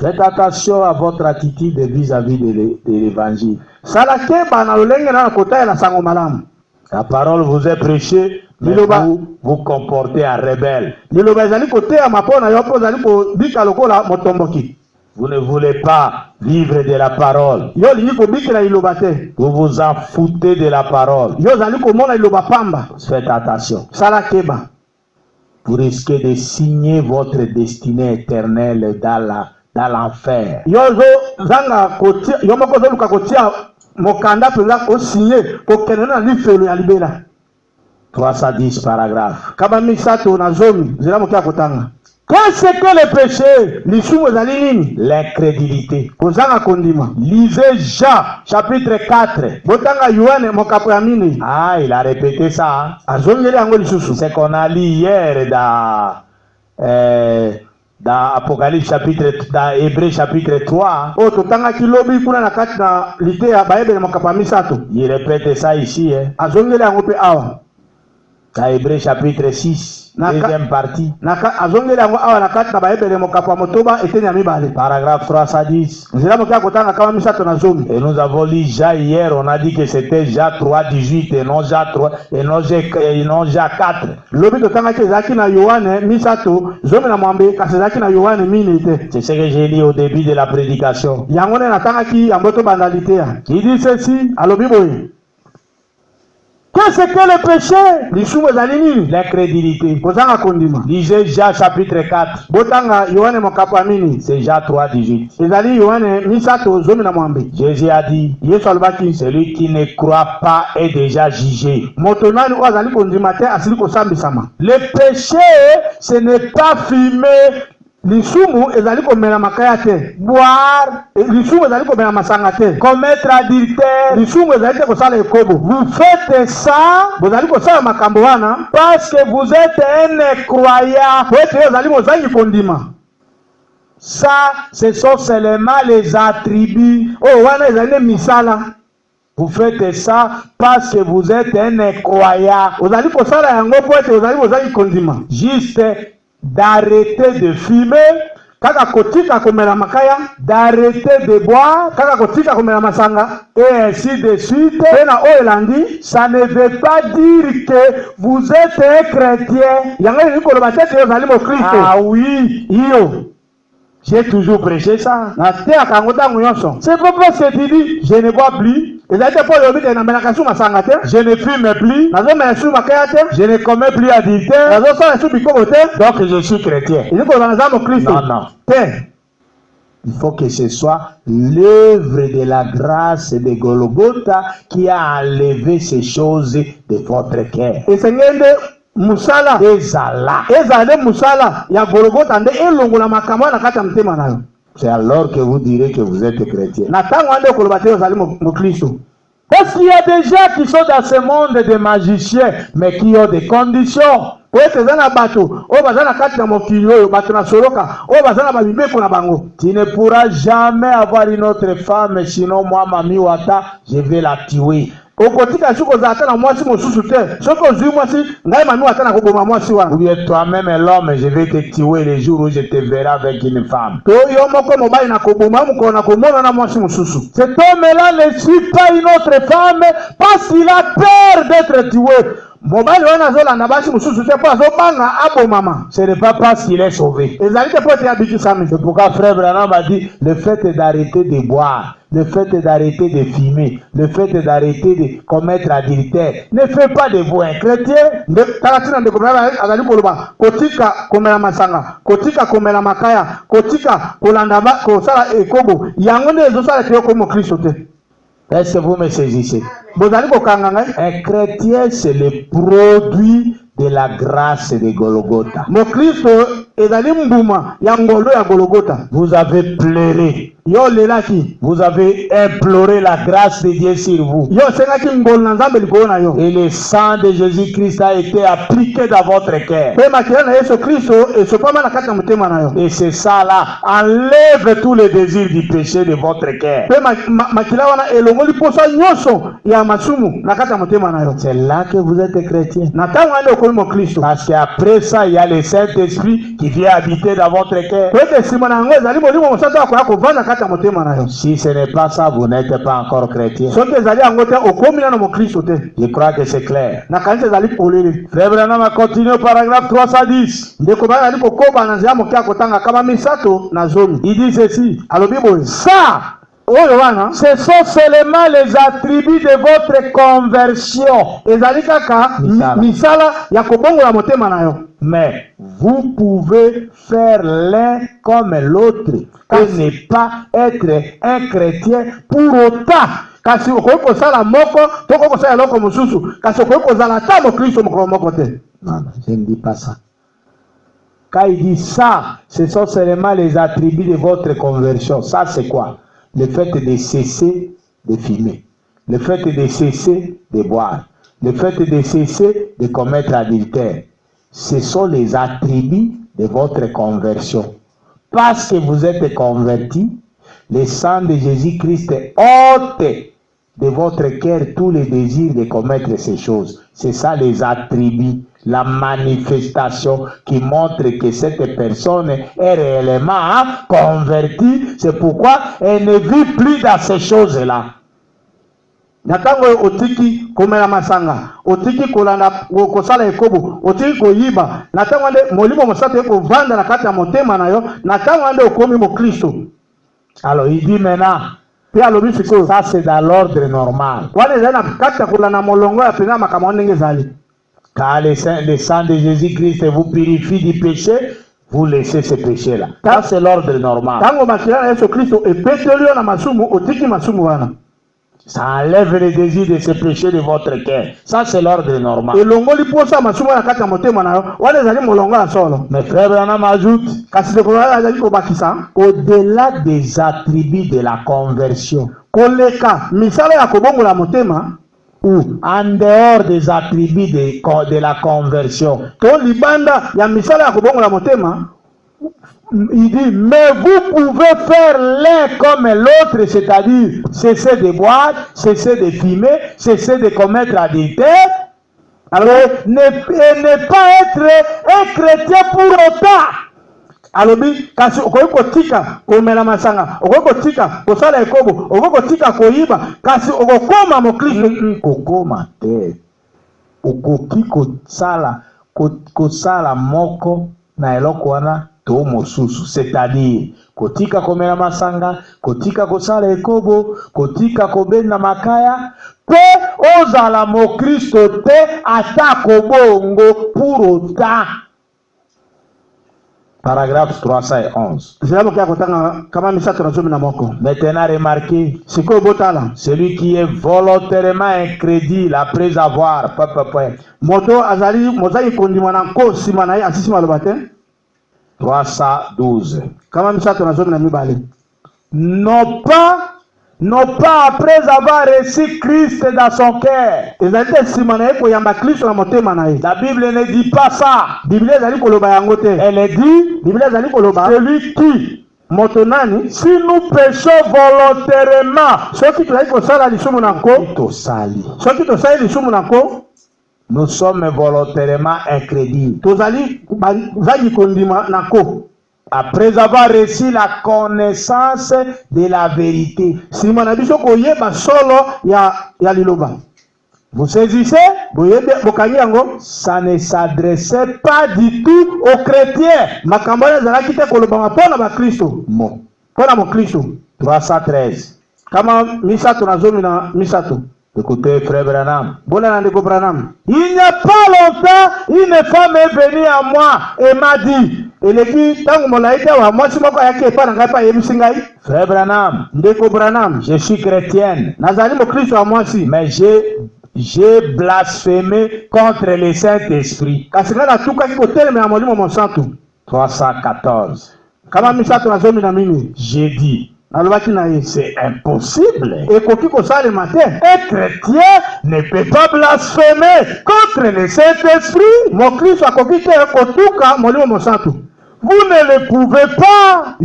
Faites attention à votre attitude vis-à-vis de l'évangile. sala keba na lolenge na kotaela sango malamu. La parole vous est prêchée, mais vous vous comportez en rebelle. liloba ezali koteama mpo na yo mpo ozali kobika lokola motomboki. Vous ne voulez pas vivre de la parole. yo olingi kobikela liloba te. Vous vous en foutez de la parole. yo ozali komona liloba pamba. Faites attention. sala keba. Vous risquez de signer votre destinée éternelle dans l'enfer. yo ozozanga kotia yo moko ozoluka kotia mokanda mpenza osinye kokende na lifelo ya libela. 310 paragraphe. kaba misato na zomi nzela moke ya kotanga. Qu'est-ce que le péché? lisumu ezali nini? L'incrédulité. kozanga kondima. Lisez Jean, chapitre 4. botanga yohane mokapo ya mine. Ah, il a répété ça. Hein? azongeli yango lisusu. C'est qu'on a lu hier dans Apocalypse chapitre, dans Hébreux chapitre 3. oyo totangaki lobi kuna na kati na lite ya bayebele mokapo ya misato. Il répète ça ici. Hein? azongeli yango mpe awa Dans Hébreux chapitre 6. Deuxième partie. azongeli yango awa na kati na bayebele mokapo ya motoba eteni ya mibale. Paragraphe 310. Nzela mokia kotanga kama misato na zomi. Et nous avons lu Jean hier, on a dit que c'était Jean 3:18 et non Jean 3 et non Jean 4. Lobi totangaki ezalaki na Yohane misato zomi na mwambe kasi ezalaki na Yohane mine te. C'est ce que j'ai lu au début de la prédication. Yango nde natangaki yango tobanda litea. Qui dit ceci? Alobi boye. Qu'est-ce que le péché? Lisumu ezali nini? L'incrédulité. Kozanga kondima. Lisez Jean chapitre 4. Botanga Yohane mokapo ya mini. C'est Jean 3:18. Ezali Yohane misato zomi na mwambe. Jésus a dit, Yesu alobaki celui qui ne croit pas est déjà jugé. moto nani oyo azali kondima te asili kosambisama. Le péché, ce n'est pas fumer, Lisumu ezali komela makaya te. boire, Lisumu ezali komela masanga te. commettre adultère. Lisumu ezali te kosala ekobo. Vous faites ça Bozali kosala makambo wana parce que vous êtes un incroyant. po ete ezali mozangi kondima. Ça, ce sont seulement les attributs. Oyo wana ezali nde misala. Vous faites ça parce que vous êtes un incroyant. Ozali kosala yango po ete ozali mozangi kondima. Juste d'arrêter de fumer, Kaka kotika komela makaya, d'arrêter de boire, kaka kotika komela masanga, et ainsi de suite. pena oyo elandi, Ça ne veut pas dire que vous êtes un chrétien. yango eli koloba te ete ozali mokristo. Ah oui, Iyo, j'ai toujours prêché ça. nateyaka yango ntango nyonso. C'est pourquoi c'est dit, je ne bois plus, Ezali te po olobi te namelaka su masanga te, je ne fume plus, nazomela su makaya te, je ne commets plus adultère, nazosala su bikobo te, donc je suis chrétien. eli koloba naza mokristo Non, non. te. Il faut que ce soit l'œuvre de la grâce de Golgotha qui a enlevé ces choses de votre cœur. Esengeli nde musala Ezala. ezali musala ya Golgotha nde elongola makambo na kati ya motema na yo. C'est alors que vous direz que vous êtes chrétien. Na ntango wana nde okoloba te ozali mokristo. Parce qu'il y a des gens qui sont dans ce monde de magiciens, mais qui ont des conditions. Po ete eza na bato oyo baza na kati na mokili oyo bato na soloka oyo baza na bamibeko na bango. Tu ne pourras jamais avoir une autre femme, sinon moi, Mami Wata, je vais la tuer. Okotika soki ozala ata na mwasi mosusu te, soki ozwi mwasi ngai mami ata na koboma mwasi Ou wana. bien toi-même l'homme, je vais te tuer le jour où je te verrai avec une femme. To yo moko mobali na koboma mokolo na komona na mwasi mosusu. Cet homme-là ne suit pas une autre femme parce qu'il a peur d'être tué. Mobali wana azolanda basi mosusu te po azobanga abomama. Ce n'est pas parce qu'il est sauvé. Ezali te po ete abikisami. C'est pourquoi Frère Branham a dit le fait d'arrêter de boire, le fait d'arrêter de fumer, le fait d'arrêter de commettre adultère ne fait pas de vous un chrétien. Nde kaka tina ndeko brala azali koloba kotika komela masanga, kotika komela makaya, kotika kolanda kosala ekobo. Yango nde ezosala te yo komo Kristo te. Est-ce que vous me saisissez? Bozali kokanga ngai. Un chrétien, c'est le produit de la grâce de Golgotha. Mokristo ezali mbuma ya ngolo ya Golgotha. Vous avez pleuré. Yo lelaki. Vous avez imploré la grâce de Dieu sur vous. Yo sengaki ngolo na Nzambe likolo na yo. Et le sang de Jésus-Christ a été appliqué dans votre cœur. Pe makila na Yesu Kristo esopama na kati ya motema na yo. Et c'est ça là, enlève tous les désirs du péché de votre cœur. Pe makila wana elongoli poso nyonso ya masumu na kati ya motema na yo. C'est là que vous êtes chrétien. Na tango ande okomi mokristo. Parce qu'après ça, il y a le Saint-Esprit qui vient habiter dans votre cœur. Po ete nsima na yango ezali molimo mosantu akoya kovanda kati ya motema na yo. Si ce n'est pas ça, vous n'êtes pas encore chrétien. Soki ezali yango te okomi nano mokristo te. Je crois que c'est clair. Na kanisa ezali polele. Frère Branham a continué au paragraphe 310. Ndeko bana ali kokoba na nzela mokia kotanga kama misato na zomi. Il dit ceci. Alobi boye. Ça, Oyo wana ce sont seulement les attributs de votre conversion. ezali kaka misala ya kobongola motema na yo. Mais vous pouvez faire l'un comme l'autre et ne pas être un chrétien pour autant. Kasi okoki kosala moko to okoki kosala eloko mosusu kasi okoki kozala ata mokristo mokolo moko te. Non, je ne dis pas ça. Quand il dit ça, ce sont seulement les attributs de votre conversion. Ça, c'est quoi? Le fait de cesser de fumer, le fait de cesser de boire, le fait de cesser de commettre adultère. Ce sont les attributs de votre conversion. Parce que vous êtes convertis, le sang de Jésus-Christ ôte de votre cœur tous les désirs de commettre ces choses. C'est ça les attributs, la manifestation qui montre que cette personne est réellement convertie. C'est pourquoi elle ne vit plus dans ces choses-là. Natango otiki komela masanga, otiki kolanda kosala ekobo, otiki koyiba, natango ande molimo mosato eko vanda na kati ya motema na yo, natango ande okomi mo Kristo. Alors il dit maintenant, ça c'est dans l'ordre normal. Car le sang de Jésus-Christ vous purifie du péché, vous laissez ce péché-là. Ça c'est l'ordre normal. Ça enlève les désirs de ce péché de votre cœur. Ça c'est l'ordre normal. Mais frère Branham ajoute, au-delà des attributs de la conversion, ou en dehors des attributs de la conversion, il dit, mais vous pouvez faire l'un comme l'autre, c'est-à-dire cesser de boire, cesser de fumer, cesser de commettre adultère, alors ne pas être un chrétien pour autant. Alobi kasi okoyikotika komela masanga okoyikotika kosala ekobo okoyikotika koyiba kasi okokoma mo Kristo kokoma te okoki kosala moko na eloko wana to mosusu, c'est-à-dire kotika komela masanga, kotika kosala ekobo, kotika kobenda makaya pe ozala mo Kristo te ata kobongo pour autant. Paragraphe 311. Maintenant remarquez, celui qui est volontairement incrédule après avoir moto azali mozali kondima na nkosi mana ya asisi malobate 312. Kama misato na zomi na mibale. Non pas après avoir reçu Christ dans son cœur. La Bible ne dit pas ça. Elle dit, celui qui, si nous péchons volontairement, nous sommes volontairement incrédules. Après avoir reçu la connaissance de la vérité. Vous saisissez? Ça ne s'adressait pas du tout aux chrétiens. Bon. 313. Écoutez, frère Branham. Il n'y a pas longtemps, une femme est venue à moi et m'a dit, frère Branham, je suis chrétienne, mais j'ai blasphémé contre le Saint-Esprit. 314. J'ai dit, c'est impossible. Un chrétien ne peut pas blasphémer contre le Saint-Esprit. Vous ne le pouvez pas.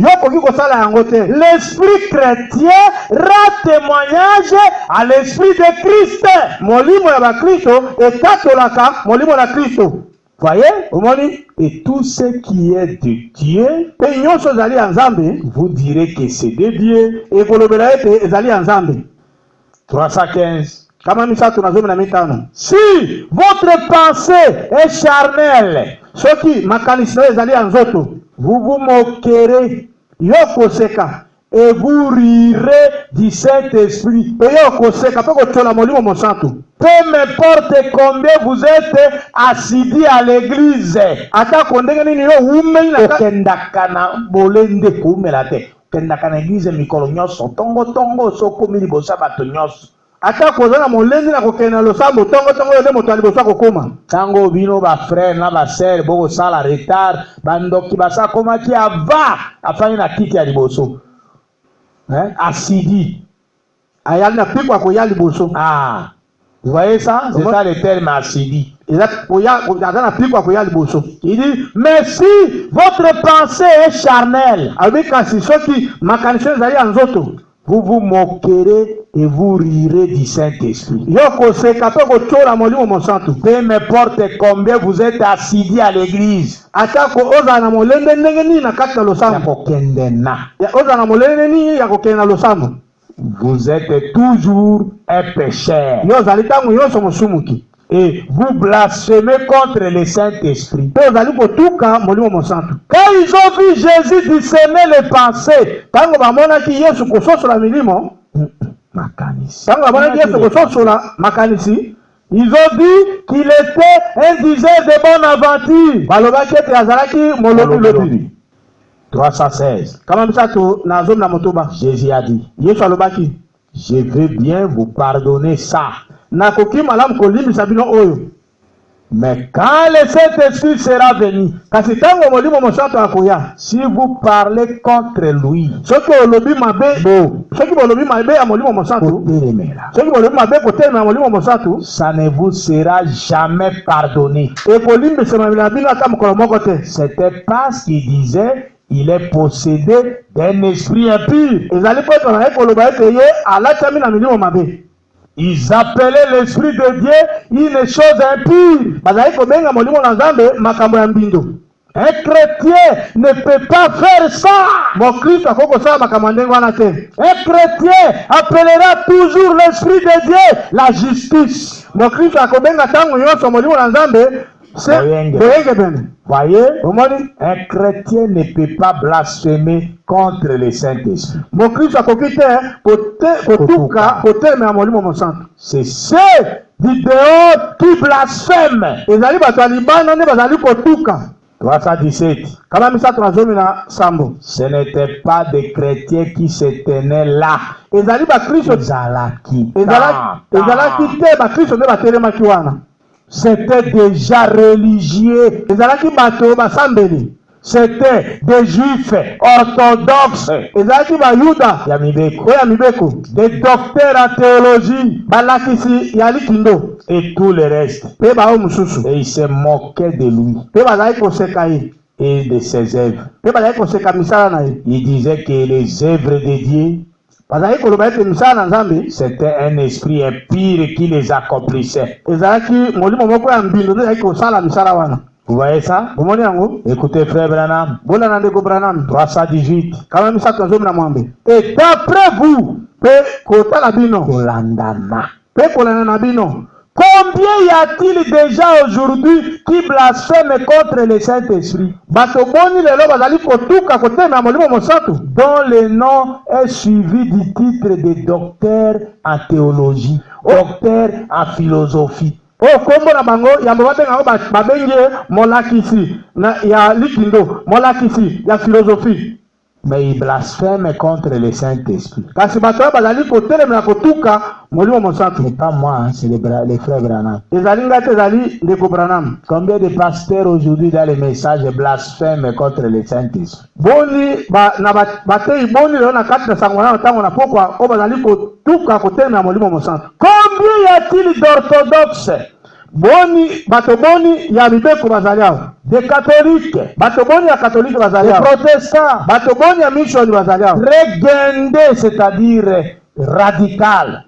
L'esprit chrétien rend témoignage à l'esprit de Christ. Voyez? Et tout ce qui est de Dieu, vous direz que c'est de Dieu. 315. Si votre pensée est charnelle, vous vous moquerez et vous rirez du Saint-Esprit. Peu m'importe combien vous êtes assidus à l'église. Tango bino ba frère na ba sœur boko sala retard bandoki basa koma ki ava afanya na kiti ya liboso. Assidi. Ayali na pikwa ko ya liboso. Ah. Vous voyez ça? C'est ça le terme assidi. Il dit, mais si votre pensée est charnelle, vous vous moquerez et vous rirez du Saint-Esprit. Peu m'importe combien vous êtes assidus à l'église. Vous êtes toujours un pécheur. Et vous blasphémez contre le Saint-Esprit. Quand ils ont vu Jésus discerner les pensées, ils ont dit qu'il était un diseur de bonne aventure. 316. Jésus a dit, je veux bien vous pardonner ça. Mais quand le Saint-Esprit sera venu, si vous parlez contre lui, ça ne vous sera jamais pardonné. C'était parce qu'il disait il est possédé d'un esprit impur. Ils appelaient l'esprit de Dieu une chose impure. Un chrétien ne peut pas faire ça. Un chrétien appellera toujours l'esprit de Dieu la justice. Voyez, un chrétien ne peut pas blasphémer contre le Saint-Esprit. C'est ceux du dehors qui blasphèment. 317. Ce n'était pas des chrétiens qui se tenaient là. C'était déjà religieux. C'était des juifs orthodoxes, des docteurs en théologie et tout le reste. Et ils se moquaient de lui et de ses œuvres. Il disait que les œuvres de Dieu, c'était un esprit impur qui les accomplissait. Vous voyez ça? Écoutez, frère Branham. 318. Et d'après vous, combien y a-t-il déjà aujourd'hui qui blasphèment contre le Saint-Esprit, dont le nom est suivi du titre de docteur en théologie, docteur en philosophie? Mais il blasphème contre le Saint-Esprit. Mais pas moi, hein, c'est les frères Branham. Combien de pasteurs aujourd'hui dans les messages blasphèment contre le Saint-Esprit? Combien y a-t-il d'orthodoxes? Des catholiques, des protestants, regardez, c'est-à-dire radical,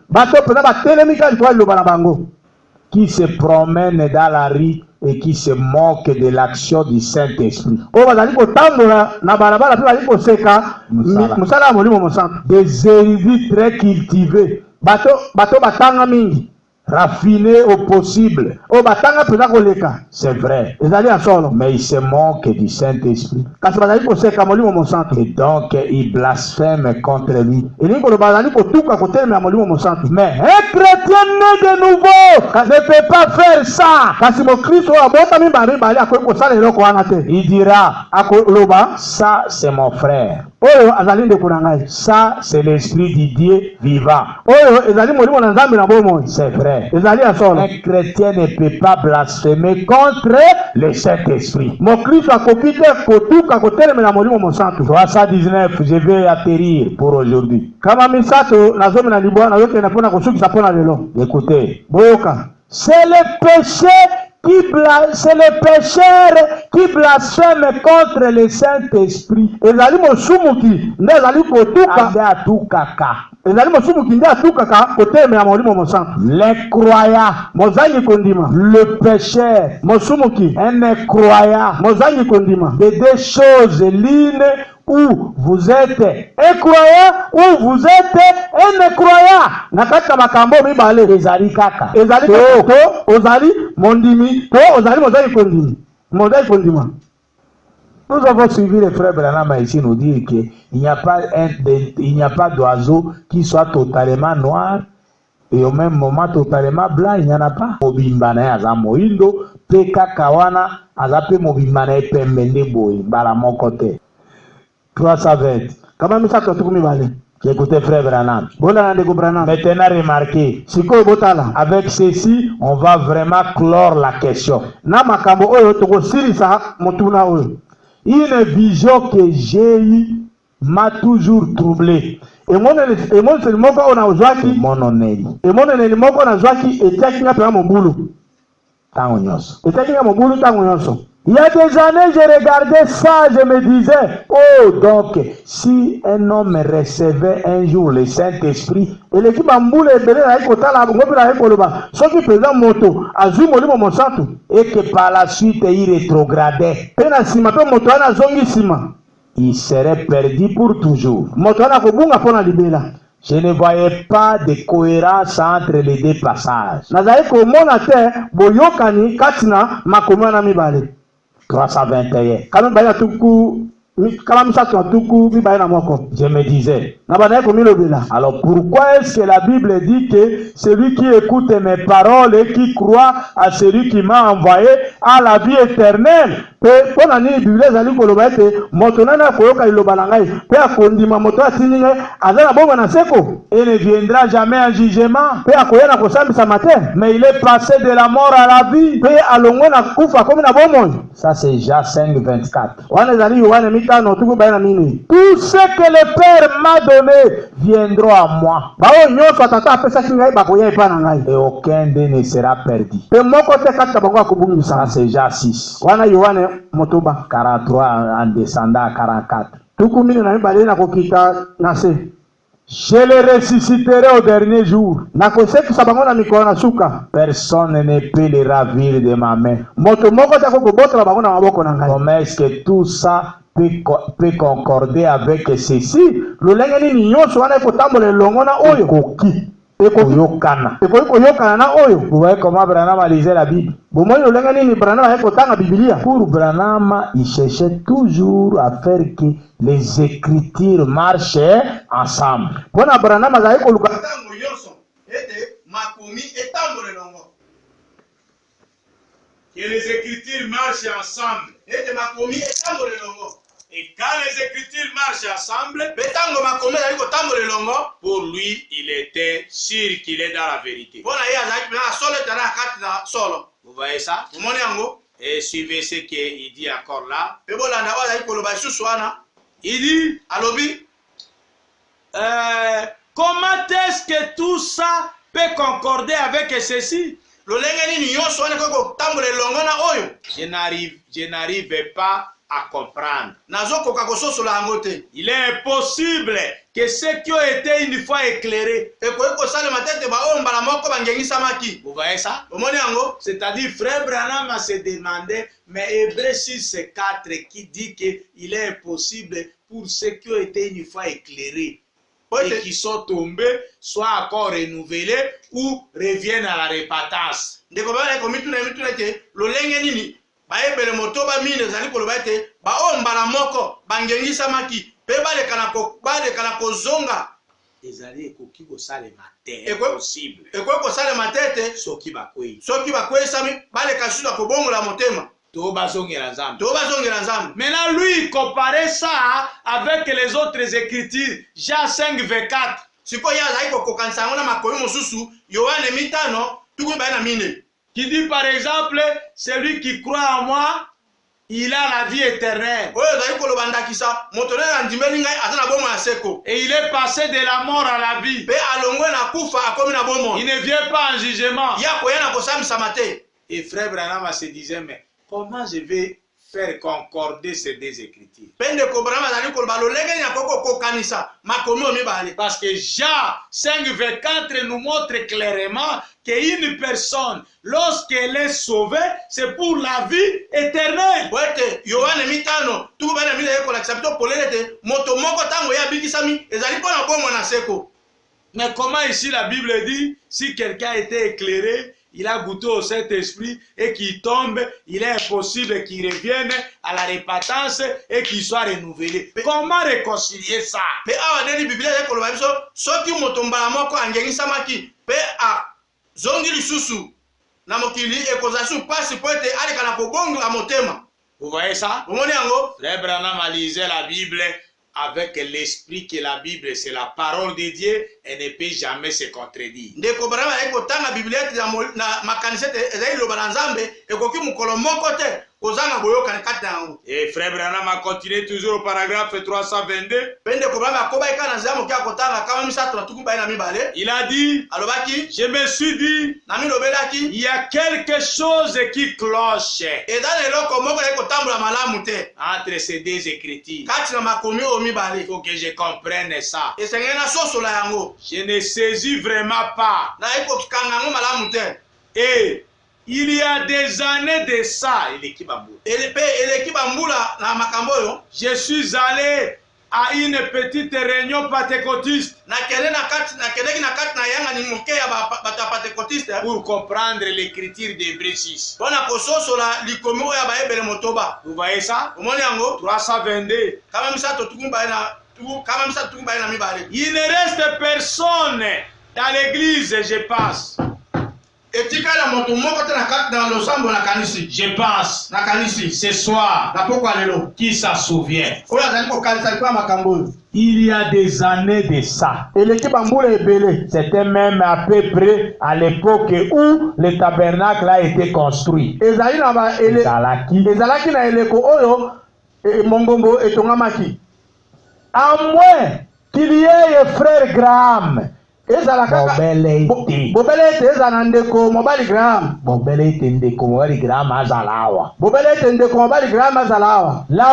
qui se promènent dans la rue et qui se moquent de l'action du Saint-Esprit. Des érudits très cultivés, raffinés au possible. C'est vrai. Mais ils se moquent du Saint-Esprit. Et donc ils blasphèment contre lui. Mais un chrétien né de nouveau ne peut pas faire ça. Il dira, ça c'est mon frère. Ça c'est l'esprit du Dieu vivant. C'est vrai. Un chrétien ne peut pas blasphémer contre le Saint-Esprit. 319, je vais atterrir pour aujourd'hui. Écoutez, c'est le péché c'est le pécheur qui blasphème contre le Saint-Esprit. ezali mosumuki nde ezali kotuka Ande atukaka. ezali mosumuki nde atukaka kotemela molimo mosantu. Les croyants, mozangi kondima le pécheur, mosumuki un incroyant. mozangi kondima De deux choses, l'une où vous êtes un croyant, ou vous êtes un incroyant. na kati na makambo mibale Ezali kaka. ezali to ozali mondimi to ozali mozangi kondima. Nous avons suivi le frère Branham ici nous dire qu'il n'y a pas d'oiseau qui soit totalement noir et au même moment totalement blanc, il n'y en a pas. Mobimbana aza moindo, pe kakawana azape mobimbana epembende boy, bala mon côté. 320. kama misato tuku mibale. Écoutez frère Branham. Bola ndeko Branham. Maintenant remarquez, sikoyo botala. avec ceci, on va vraiment clore la question. Na makambo oyo tokosilisa motuna oyo. Une vision que j'ai eue m'a toujours troublé. emoneli moko oyo nazwaki Mononeli. emoneli moko oyo nazwaki etiaki nga mpenza mobulu Tango nyonso. etiaki nga mobulu ntango nyonso. Il y a des années, je regardais ça, je me disais, oh, donc, si un homme recevait un jour le Saint-Esprit, eleki bambula ebele nayaki kotala bongo mpe nayaki koloba soki mpenza moto azwi molimo mosantu et que par la suite il rétrogradait, mpe na nsima mpe moto wana azongi nsima il serait perdu pour toujours. moto wana akobunga mpo na libela. Je ne voyais pas de cohérence entre les deux passages. nazali komona te boyokani kati na makomi wana mibale. 321. kala misato na tuku mibale na moko. Je me disais, na bandaki komilobela. alors pourquoi est-ce que la Bible dit que celui qui écoute mes paroles et qui croit à celui qui m'a envoyé a la vie éternelle? Pe mpo na nini biblia ezali koloba ete moto nani akoyoka liloba na ngai mpe akondima moto atindi ngai aza na bongo na seko Et ne viendra jamais en jugement, mpe akoya na kosambisama te mais il est passé de la mort à la vie. mpe alongwe na kufa akomi na bomoi. Ça c'est Jean 5, 24. wana ezali yohane mitano tuku baye na minei. Tout ce que le Père m'a donné viendront à moi, baoyo nyonso atata apesaki ngai bakoya epai na ngai et aucun d'eux ne sera perdu. mpe moko te kati na bango Ça akobungisa. c'est Jean 6, wana yohane motoba 43 en descendant à 44. tuku mine na mibale nakokita na se. Je les ressusciterai au dernier jour. nakosekisa bango na mikolo na suka. Personne ne peut les ravir de ma main. moto moko te akokobotola bango na maboko na ngai. Comment est-ce que tout ça peut concorder avec ceci? lolenge nini nyonso wana ekotambola elongo na oyo Koki. ekoki Koyokana. koyokana na oyo. Vous voyez comment Branham lisait la Bible? bomoi lolenge nini Branham aye kotanga bibilia. Pour Branham, il cherchait toujours à faire que les Écritures marchent ensemble. mpona Branham azali koluka ntango nyonso ete makomi etambola elongo. Que les écritures marchent ensemble. Ete makomi etambola elongo. Et quand les écritures marchent ensemble, betango makomi ezali kotambola elongo, pour lui, il était sûr qu'il est dans la vérité. Mpona ye azalaki mpena solo etana na kati na solo. Vous voyez ça? Omoni yango? Et suivez ce qu'il dit encore là. Pe bolanda oyo azali koloba lisusu wana. Il dit, alobi, comment est-ce que tout ça peut concorder avec ceci? Lolenge nini nyonso wana ekoki kotambola elongo na oyo? Je n'arrive pas à comprendre. Nazokoka kososola yango te. Il est impossible que ceux qui ont été une fois éclairés ekoki kosalema te ete baoyo mbala moko bangengisamaki. Vous voyez ça? Omoni yango? C'est-à-dire frère Branham se demandait, mais Hébreux 6:4 qui dit qu'il est impossible pour ceux qui ont été une fois éclairés et qui sont tombés, soit encore renouvelés ou reviennent à la repentance. Ndeko bana ko mituna ke lolenge nini baebele motoba mine ezali koloba ete baoyo mbala moko bangengisamaki mpe baleka na kozonga ezali ekoki kosalema te. Ekoki kosalema te ete soki bakweyisami baleka susu akobongola motema to bazongela nzambe. Maintenant lui il comparait ça avec les autres écritures. Jean 5:24 sikoyo azali kokokanisa yango na makomi mosusu Yohane mitano tuku baye na mine qui dit par exemple, celui qui croit en moi, il a la vie éternelle. Et il est passé de la mort à la vie. Il ne vient pas en jugement. Et frère Branham se disait, mais comment je vais faire concorder ces deux écritures? Parce que Jean 5,24 nous montre clairement qu'une personne, lorsqu'elle est sauvée, c'est pour la vie éternelle. Mais comment ici la Bible dit, si quelqu'un a été éclairé, il a goûté au Saint-Esprit et qu'il tombe, il est impossible qu'il revienne à la repentance et qu'il soit renouvelé. Comment réconcilier ça? Vous voyez ça? Frère Branham lisait la Bible avec l'esprit que la Bible c'est la parole de Dieu et ne peut jamais se contredire. Et frère Branham a continué toujours au paragraphe 322. Il a dit, je me suis dit, il y a quelque chose qui cloche entre ces deux écritures. Il faut que je comprenne ça. Je ne saisis vraiment pas. Et il y a des années de ça, je suis allé à une petite réunion pentecôtiste pour comprendre l'écriture d'Hébreux 6. Vous voyez ça? 322. Il ne reste personne dans l'église, je pense. Je pense ce soir qui s'en souvient. Il y a des années de ça. C'était même à peu près à l'époque où le tabernacle a été construit. À moins qu'il y ait un frère Graham. Là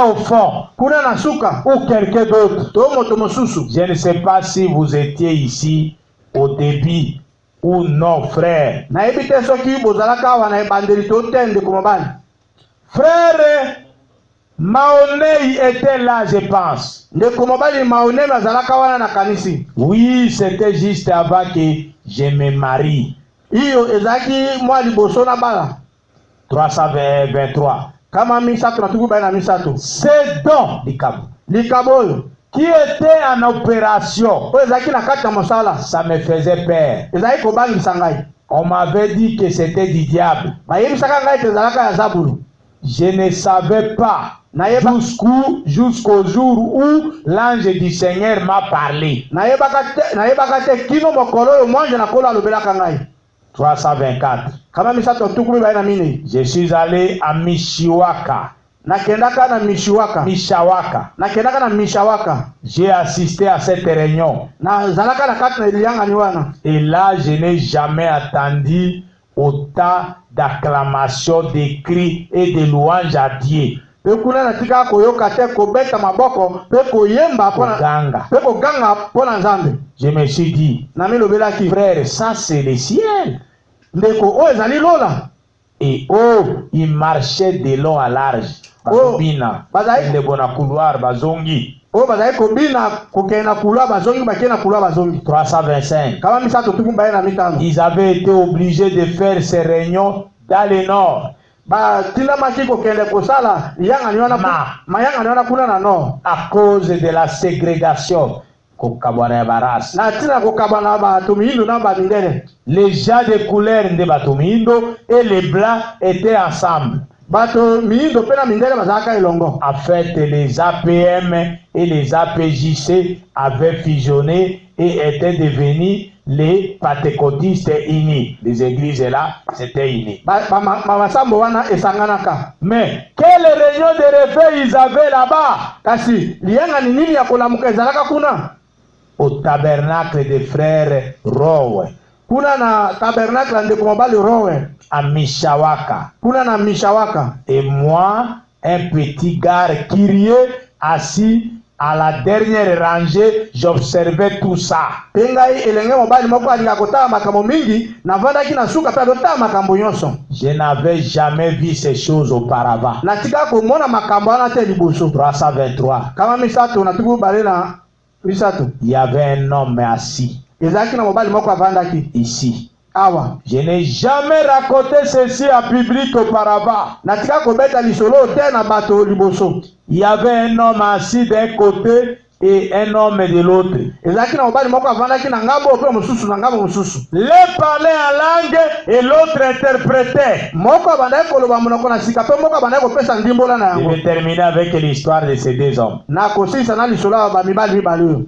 au fond, ou quelqu'un d'autre. Je ne sais pas si vous étiez ici au début ou non, frère. Frère Mahoney était là, je pense. Oui, c'était juste avant que je me marie. 323. C'est donc qui était en opération. Ça me faisait peur. On m'avait dit que c'était du diable. Je ne savais pas jusqu'au jour où l'ange du Seigneur m'a parlé. 324. Je suis allé à Mishawaka. J'ai assisté à cette réunion. Et là, je n'ai jamais attendu autant d'acclamations, de cris et de louanges à Dieu. Je me suis dit, frère, ça c'est le ciel. Et oh, il marchait de long à large. 325. Ils avaient été obligés de faire ces réunions dans le nord. À cause de la ségrégation. Les gens de couleur de Batomindo et les blancs étaient ensemble. En fait, les APM et les APJC avaient fusionné et étaient devenus les pentecôtistes unis. Les églises là, c'était unis. Mais quelle réunion de réveil ils avaient là-bas? Au tabernacle des frères Rowe. kuna na tabernacle ndeko mobali Rowe, à Mishawaka. kuna na Mishawaka. Et moi, un petit gars curieux, assis à la dernière rangée, j'observais tout ça. Pengai elenge mobali moko alika kotala makambo mingi na vandaki na suka pe dotala makambo nyonso. Je n'avais jamais vu ces choses auparavant. Na tika komona makambo wana te liboso. 323. Kama misato na tuku bale na misato. Il y avait un homme assis Ezaki na mobali moko avandaki ici. awa. Je n'ai jamais raconté ceci à public auparavant. Na tika kobeta lisolo te na bato liboso. Il y avait un homme assis d'un côté et un homme de l'autre. Ezaki na mobali moko avandaki na ngambo pe mosusu na ngambo mosusu. L'un parlait en langue et l'autre interprétait. Moko abandaki koloba monoko na sika pe moko abandaki kopesa ndimbola na Je yango. vais terminer avec l'histoire de ces deux hommes. Na kosisa na lisolo ya ba mibali mibali.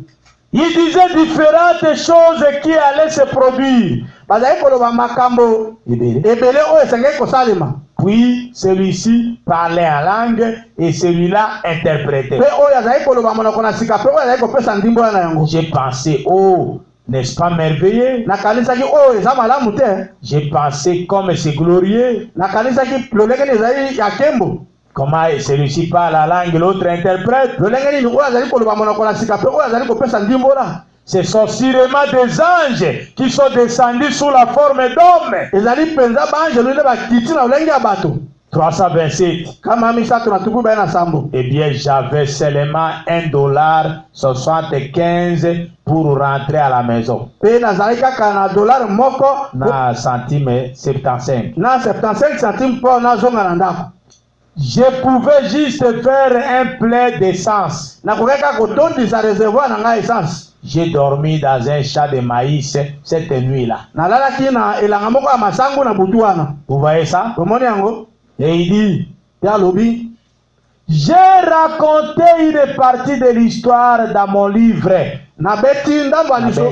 Il disait différentes choses qui allaient se produire. Bazali koloba makambo ebele oyo esengeli kosalema. Puis celui-ci parlait en langue et celui-là interprétait. Pe oyo azali koloba monoko na sika pe oyo azali kopesa ndimbola na yango. J'ai pensé, oh, n'est-ce pas merveilleux? Nakanisaki oyo eza malamu te. J'ai pensé comme c'est glorieux. Nakanisaki lolenge ezali ya kembo. Comment celui-ci parle la langue, l'autre interprète. Lolenge nini oyo azali koloba monoko na sika pe oyo azali kopesa ndimbola. Ce sont sûrement des anges qui sont descendus sous la forme d'hommes. Ezali penza bange lolenge bakiti na lolenge ya bato. 327. Kama misato na tuku baye na sambo. Eh bien, j'avais seulement $1.75 pour rentrer à la maison. Pe nazali kaka na dollar moko Na centime 75. na 75 centimes po nazonga na ndako. Je pouvais juste faire un plein d'essence. Nakokeka kotondisa réservoir na ngai essence. J'ai dormi dans un champ de maïs cette nuit-là. Nalalaki na elanga moko ya masango na butu wana. Vous voyez ça? Omoni yango? Et il dit, Ya lobi. j'ai raconté une partie de l'histoire dans mon livre. Nabeti ndambo aliso.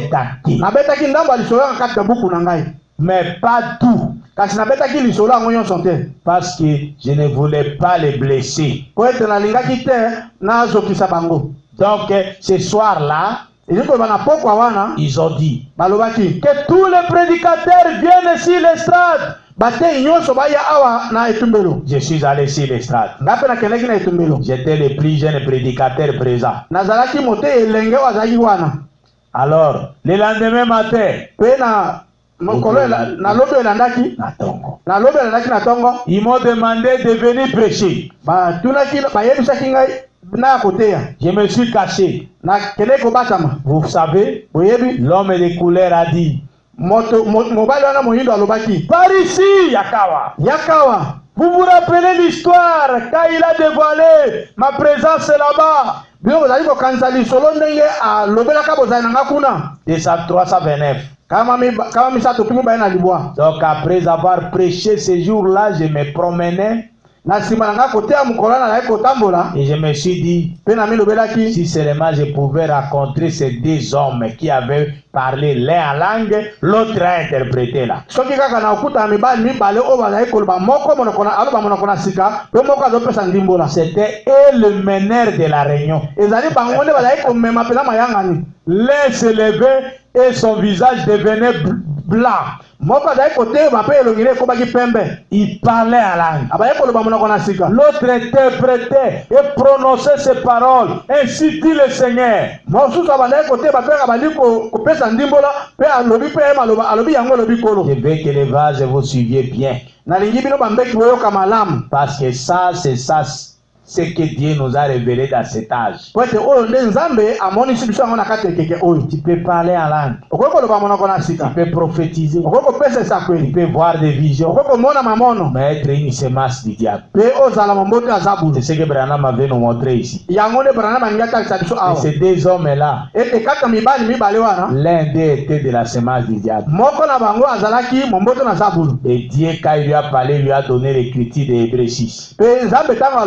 Nabetaki ndambo aliso ya kati ya buku na ngai. Mais pas tout. Kasi nabetaki lisolo yango nyonso te. Parce que je ne voulais pas les blesser. Po ete nalingaki te nazokisa bango. Donc, ce soir-là, Eziko bana pokwa wana. ils ont dit Balobaki. que tous les prédicateurs viennent sur l'estrade. Bate nyonso baya awa na etumbelo. Je suis allé sur l'estrade. Ngape na keleki na etumbelo. J'étais le plus jeune prédicateur présent. Nazalaki mote elenge wazaki wana. Alors, le lendemain matin, Pe na mokolo na lobe elandaki. Na lobe elandaki na tongo. ils m'ont demandé de venir prêcher. Ba tunaki ba yebisaki ngai na koteya. Je me suis caché. Na keleko batama. Vous savez, Boyebi l'homme de couleur a dit, mobali wana moyindo alobaki. par ici, Yakawa. Yakawa. Vous vous rappelez l'histoire quand il a dévoilé ma présence là-bas? Bio bozali kokanisa lisolo ndenge alobelaka bozali nanga kuna. De sa 329. Kama misato tumu baye na libwa. Donc après avoir prêché ce jour-là, je me promenais Na sima nanga koteya mokolo na lai kotambola. et je me suis dit, Pe na milobelaki. si seulement je pouvais rencontrer ces deux hommes qui avaient parlé l'un en langue, l'autre a interprété là. Soki kaka na okuta mibali mibale o bazali koloba moko monoko na aloba monoko na sika pe moko azopesa ndimbola. C'était eux le meneur de la réunion. Ezali bango nde bazali komema pena mayangani. L'un se levait et son visage devenait blanc. Moko azali koteba pe elongile ekobaki pembe. Il parlait en langue. Abali koloba monoko na sika. L'autre interprétait et prononçait ses paroles. Ainsi dit le Seigneur. Mosusu abandaki koteba pe abali kopesa ndimbola pe alobi pe maloba alobi yango alobi kolo. Je veux que les vases vous suiviez bien. Nalingi bino bambeki boyoka malamu. Parce que ça, c'est ça, ce que Dieu nous a révélé dans cet âge. Po ete oyo nde nzambe amonisi biso yango na kati ya ekeke oyo. Tu peux parler en langue. Okoki koloba monoko na sika. Tu peux prophétiser. Okoki kopesa esakweli. Tu peux voir des visions. Okoki komona mamono. Mais être une semence du diable. Pe ozala mombote ya zabulu. C'est ce que Branham avait nous montré ici. Yango nde Branham alingi atalisa biso Et awa. ces deux hommes-là, Ete kati ya mibali mibale wana. l'un d'eux était de la semence du diable. Moko na bango azalaki mombote na zabulu. Et Dieu, quand il lui a parlé, lui a donné l'écriture de Hébreux 6. Pe nzambe ntango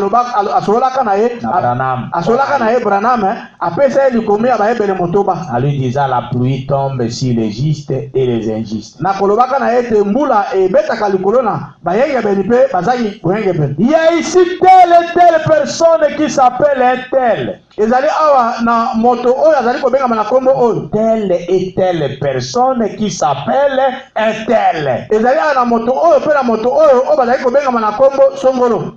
asololaka na ye Na Branham. asololaka na ye Branham apesa ye likomi ya bayebele motoba En lui disant la pluie tombe sur les justes et les injustes. na kolobaka na ye te mbula ebetaka likolo na bayengebeli mpe bazali koyengebeli. Il y a ici telle et telle personne qui s'appelle un tel. ezali awa na moto oyo azali kobengama na kombo oyo Telle et telle personne qui s'appelle un tel. ezali awa na moto oyo mpe na moto oyo bazali kobengama na kombo songolo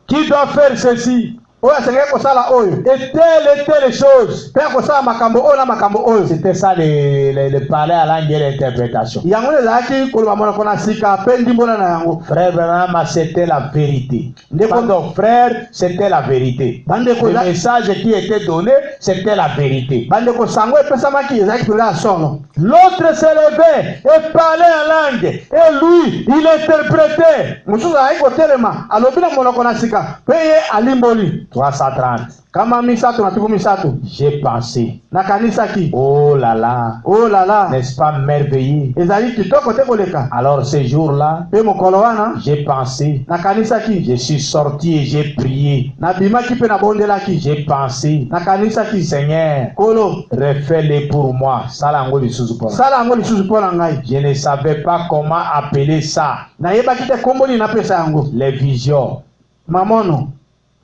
Qui doit faire ceci? oyo asengeli kosala oyo Et telle chose. mpe akosala makambo oyo na makambo oyo. C'était ça le parler à langue et l'interprétation. yango nde ezalaki koloba monoko na sika mpe ndimbola na yango. Frère Branham, c'était la vérité. Pardon, frère, c'était la vérité. bandeko Le message qui était donné, c'était la vérité. bandeko sango epesamaki ezalaki penza ya solo. L'autre se levait et parlait en langue. Et lui, il interprétait. mosusu azalaki kotelema alobi na monoko na sika mpe ye alimboli. 330. kama misato na tuku misato J'ai pensé, nakanisaki oh là là, oh la la n'est-ce pas merveilleux? ezali kitoko te koleka. Alors ce jour-là, mpe mokolo wana j'ai pensé, nakanisaki je suis sorti et j'ai prié. nabimaki mpe nabondelaki J'ai pensé, nakanisaki Seigneur, kolo refais-le pour moi. Salango lisusu pona. sala yango lisusu mpo na ngai. Je ne savais pas comment appeler ça. nayebaki te kombo nini napesa yango. Les visions. mamono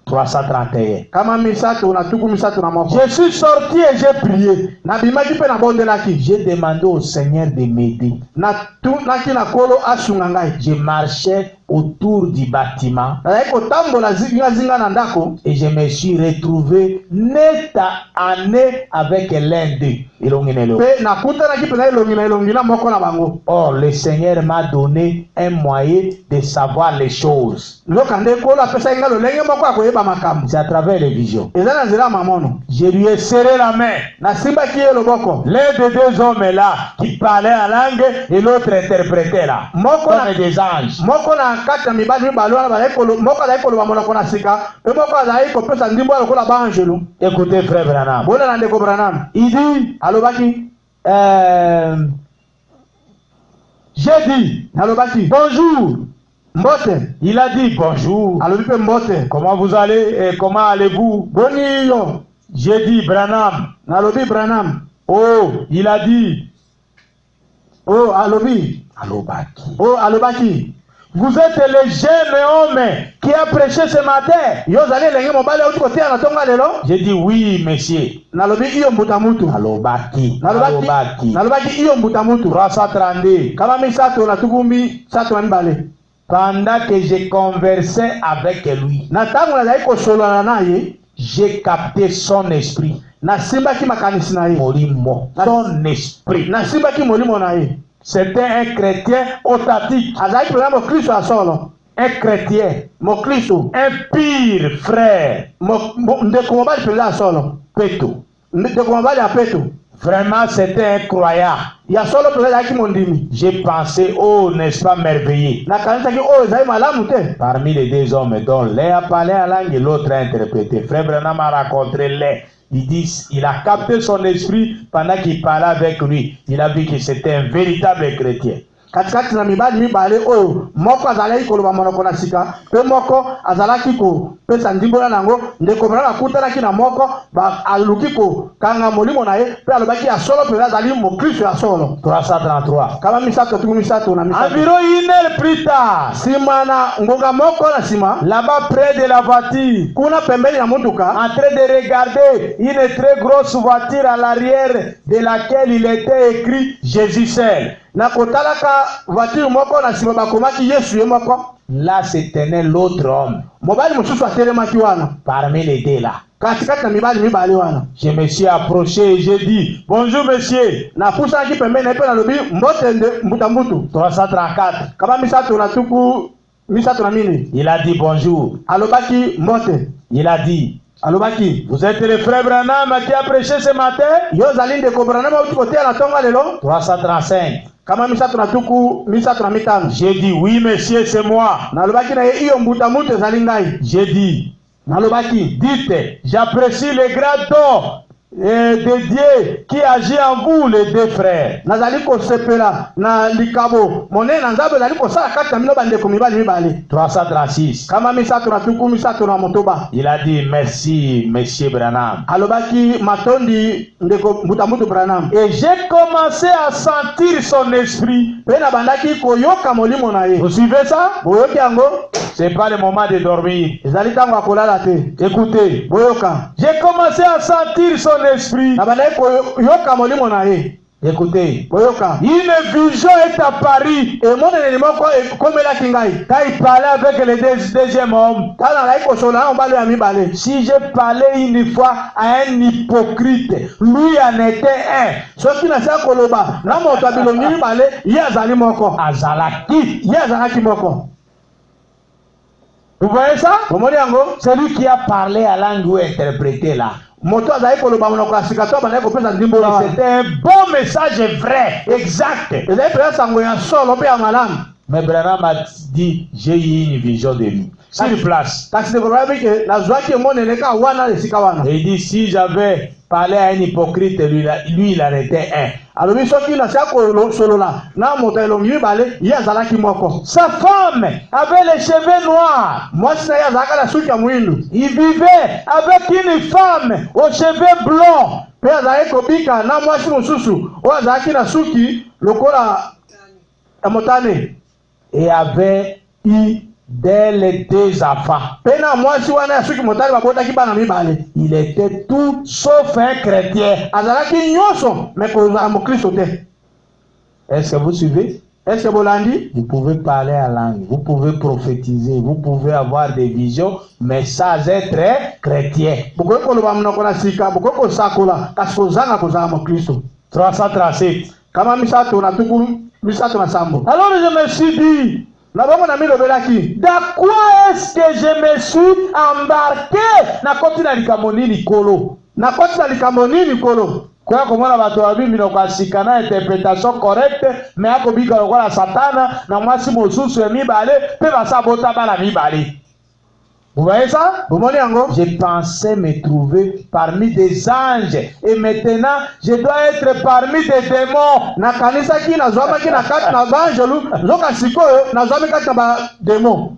331. kama misato na tuku misato na moko. Je suis sorti et j'ai prié. nabimaki mpe nabondelaki. J'ai demandé au Seigneur de m'aider. natunaki na kolo asunga ngai. Je marchais autour du bâtiment nazali kotambola zingazinga na ndako et je me suis retrouvé nez à nez avec l'un d'eux. mpe nakutanaki mpenza elongi na elongi na moko na bango. Or, le Seigneur m'a donné un moyen de savoir les choses. nzoka nde kolo apesaki ngai lolenge moko ya koyeba makambo. C'est à travers les visions. eza na nzela ya mamono. Je lui ai serré la main. nasimbaki ye loboko. L'un des deux hommes là qui parlait en langue et l'autre interprétait là. Comme des anges. moko na kati ya mibali mibale wana moko azali koloba monoko na sika mpe moko azali kopesa ndimbo ya lokola baangelu. Écoutez, frère Branham. bona na ndeko Branham Il dit, alobaki j'ai dit, nalobaki bonjour. mbote. Il a dit bonjour. alobi mpe mbote. Comment vous allez et comment allez-vous? boni yo. J'ai dit Branham. nalobi Branham. Oh, il a dit. oh alobi. Alobaki. oh alobaki. Vous êtes le jeune homme qui a prêché ce matin. yo ozali elenge mobali auti koteya na ntonga lelo. J'ai dit oui, monsieur. nalobi iyo mbuta mutu. Alobaki. nalobaki iyo mbuta mutu. 332. kama misato na tuku misato na mibale. Pendant que je conversais avec lui, na ntango nazali kosolana na ye j'ai capté son esprit. nasimbaki makanisi na ye. Molimo. Son esprit. nasimbaki molimo na ye. C'était un chrétien authentique. azalaki mpenza mokristo ya solo. Un chrétien. mokristo. Un pire frère. ndeko mobali mpenza ya solo. Peto. ndeko mobali ya peto. Vraiment, c'était un croyant. ya solo mpenza ezalaki mondimi. J'ai pensé, oh, n'est-ce pas merveilleux? nakanisaki oyo ezali malamu te. Parmi les deux hommes, dont l'un a parlé en langue et l'autre a interprété. Frère Branham a rencontré l'un. Il a capté son esprit pendant qu'il parlait avec lui. Il a vu que c'était un véritable chrétien. katikati na mibali mibale oyo moko azalaki koloba monoko na sika mpe moko azalaki kopesa ndimbola nango. ndeko Branham akutanaki na moko aluki kokanga molimo na ye mpe alobaki ya solo mpenza azali mokristo ya solo. 333. kama misato tuku misato na misato. Environ une heure plus tard, nsima na ngonga moko na nsima là-bas près de la voiture, kuna pembeni na mutuka en train de regarder une très grosse voiture à l'arrière de laquelle il était écrit Jésus seul. na kotalaka voiture moko na nsima bakomaki Yesu ye moko. Là se tenait l'autre homme mobali mosusu atelemaki wana parmi les deux là. katikati na mibali mibale wana. Je me suis approché et j'ai dit bonjour monsieur. napusanaki pembeni na ye mpe nalobi mbote mbuta mbutu. 334. kama misato na tuku misato na mine. Il a dit bonjour. alobaki mbote. Il a dit alobaki vous êtes le frère Branham qui a prêché ce matin? yo ozali ndeko Branham auti koteya na ntonga lelo. 335. kama misato na tuku misato na mitano. J'ai dit oui monsieur, c'est moi. nalobaki na ye iyo mbuta mutu ezali ngai. J'ai dit nalobaki dites, j'apprécie le grand don de Dieu qui agit en vous, les deux frères. nazali kosepela na likabo monene na nzambe ezali kosala kati na bino bandeko mibali mibale 336. kama misato na tuku misato na motoba. Il a dit merci, monsieur Branham. Alobaki matondi ndeko mutamutu Branham. Et j'ai commencé à sentir son esprit. Pe na bandaki koyoka molimo na ye. Vous suivez ça? Boyoki yango C'est pas le moment de dormir. ezali tango akolala te. Écoutez, Boyoka j'ai commencé à sentir son esprit. na bandaki koyoka molimo na ye. Écoutez, Boyoka une vision est apparue. emoneneli moko ekomelaki ngai. Quand il parlait avec le deuxième homme, Tala ngai kosola na mobali ya mibale. si je parlais une fois à un hypocrite, lui en était un. Soki nasala koloba na moto ya bilongi mibale ye azali moko. Azalaki. Ye azalaki moko. Vous voyez ça? Omoni yango Celui qui a parlé à langue ou interprété là. moto azali koloba monoko ya sika to abandaki kopesa ndimbola wana. C'était un bon message vrai, exact. Ezali mpenza sango ya solo mpe ya malamu. Mais Branham a dit, j'ai eu une vision de lui. Sur place. Kasi ndeko lobi ke nazwaki emonene ka wana esika wana. Et il dit, si j'avais parlé à un hypocrite, lui il en était un. Alobi soki nasala kosolola na moto ya elongi mibale ye azalaki moko. Sa femme avait les cheveux noirs. Mwasi na ye azalaka na suki ya mwindu. Il vivait avec une femme aux cheveux blonds. Mpe azalaki kobika na mwasi mosusu oyo azalaki na suki lokola ya motane. Et avait eu les deux enfants. Mpe na mwasi wana ya suki motane babotaki bana mibale. Il était tout sauf un chrétien. Azalaki nyonso me kozala mokristo te. Est-ce que vous suivez? Est-ce que bolandi? Vous pouvez parler en langue, vous pouvez prophétiser, vous pouvez avoir des visions, mais sans être chrétien. Bokoki koloba monoko na sika, bokoki kosakola kasi kozanga kozala mokristo. 337. Kama misato na tuku misato na sambo. Alors je me suis dit, Na bongo na milobelaki. dans quoi est-ce que je me suis embarqué na koti na likambo nini kolo? Na koti na likambo nini kolo? Kwa komona bato ba Bible kwa sikana interprétation correcte, mais akobika lokola satana na mwasi mosusu ya mibale pe basabota bala mibale. Vous voyez ça? Bomoni yango? Je pensais me trouver parmi des anges et maintenant je dois être parmi des démons. Na kanisa ki nazwamaki na kati na banjelu nzoka sikoyo nazwami kati na ba démon.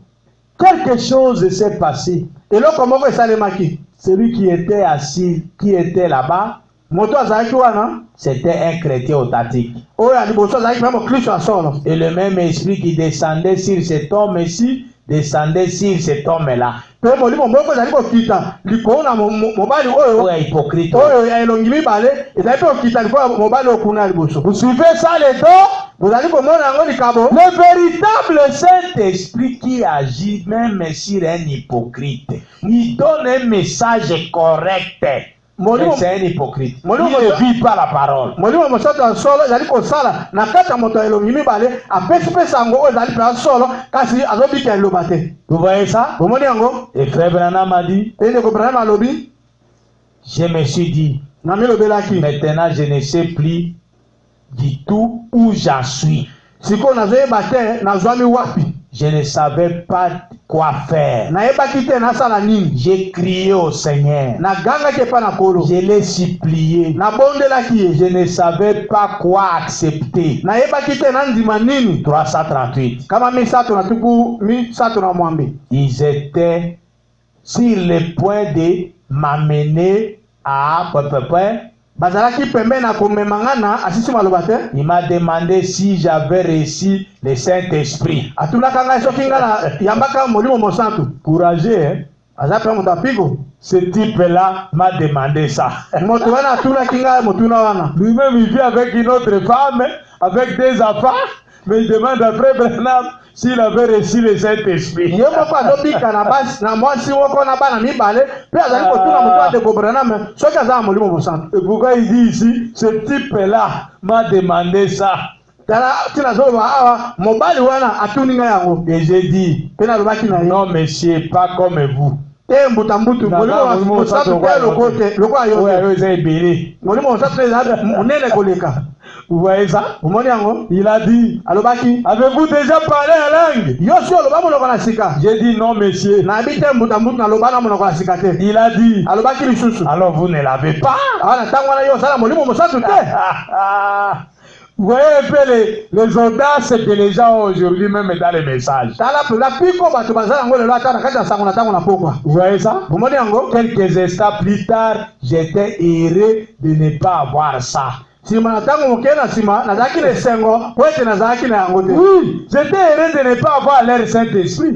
Quelque chose s'est passé. Eloko moko esalemaki. Celui qui était assis, qui était là-bas, Moto azalaki wana c'était un chrétien authentique. oyo ya liboso azalaki mpe mokristo ya solo. Et le même esprit qui descendait sur cet homme-ci descendait sur cet homme-là. Mpe molimo moko ezali kokita likolo na mobali Oh, oyo hypocrite. oyo ya elongi mibale ezali mpe kokita likolo ya mobali oyo kuna ya liboso. Vous suivez ça les deux? Bozali komona yango likabo. Le véritable Saint-Esprit qui agit même sur un hypocrite, il donne un message correct. Mais c'est un hypocrite. Il ne vit pas la parole. Molimo mosato ya solo ezali kosala na kati ya moto ya elongi mibale apesi mpe sango oyo ezali mpe ya solo kasi azobika eloba te. Vous voyez ça? Bomoni yango? Et frère Branham a dit, Te ndeko Branham alobi je me suis dit, na milobelaki maintenant je ne sais plus du tout où j'en suis. sikoyo nazoyeba te nazwami wapi. Je ne savais pas quoi faire. Nayebaki te nasala nini. J'ai crié au Seigneur. Nagangaki epai na kolo. Je l'ai supplié. Nabondelaki ye. Je ne savais pas quoi accepter. Nayebaki te nandima nini. 338. Kama misato na tuku misato na mwambe. Ils étaient sur le point de m'amener à Bazalaki pembe na komemangana asisi maloba te. Il m'a demandé si j'avais reçu le Saint-Esprit. Atunaka ngai soki nga na yambaka molimo mosantu. Courageux, hein? Aza pe moto apiko. Ce type-là m'a demandé ça. Moto wana atunaki ngai motuna wana. Lui-même, il vit avec une autre femme, avec des enfants, mais il demande à Frère Branham s'il avait reçu le Saint-Esprit. Ye moko azobika na basi na mwasi moko na bana mibale pe azali kotuna moto ya ndeko Branham soki aza na molimo mosantu. Et pourquoi il dit ici, ce type-là m'a demandé ça? Tala tina zoloba awa mobali wana atuni ngai yango. Et j'ai dit, Pe nalobaki na ye. non monsieur, pas comme vous. Te te mbutambutu molimo mosato te lokote lokola yo te. molimo mosato te munene koleka. Vous voyez ça? Il a dit, avez-vous déjà parlé en langue? J'ai dit non, monsieur. Il a dit, alors vous ne l'avez pas. Vous voyez un peu les audaces que les gens ont aujourd'hui, même dans les messages. Vous voyez ça? Quelques instants plus tard, j'étais heureux de ne pas avoir ça. Oui, j'étais heureux de ne pas avoir l'air Saint-Esprit.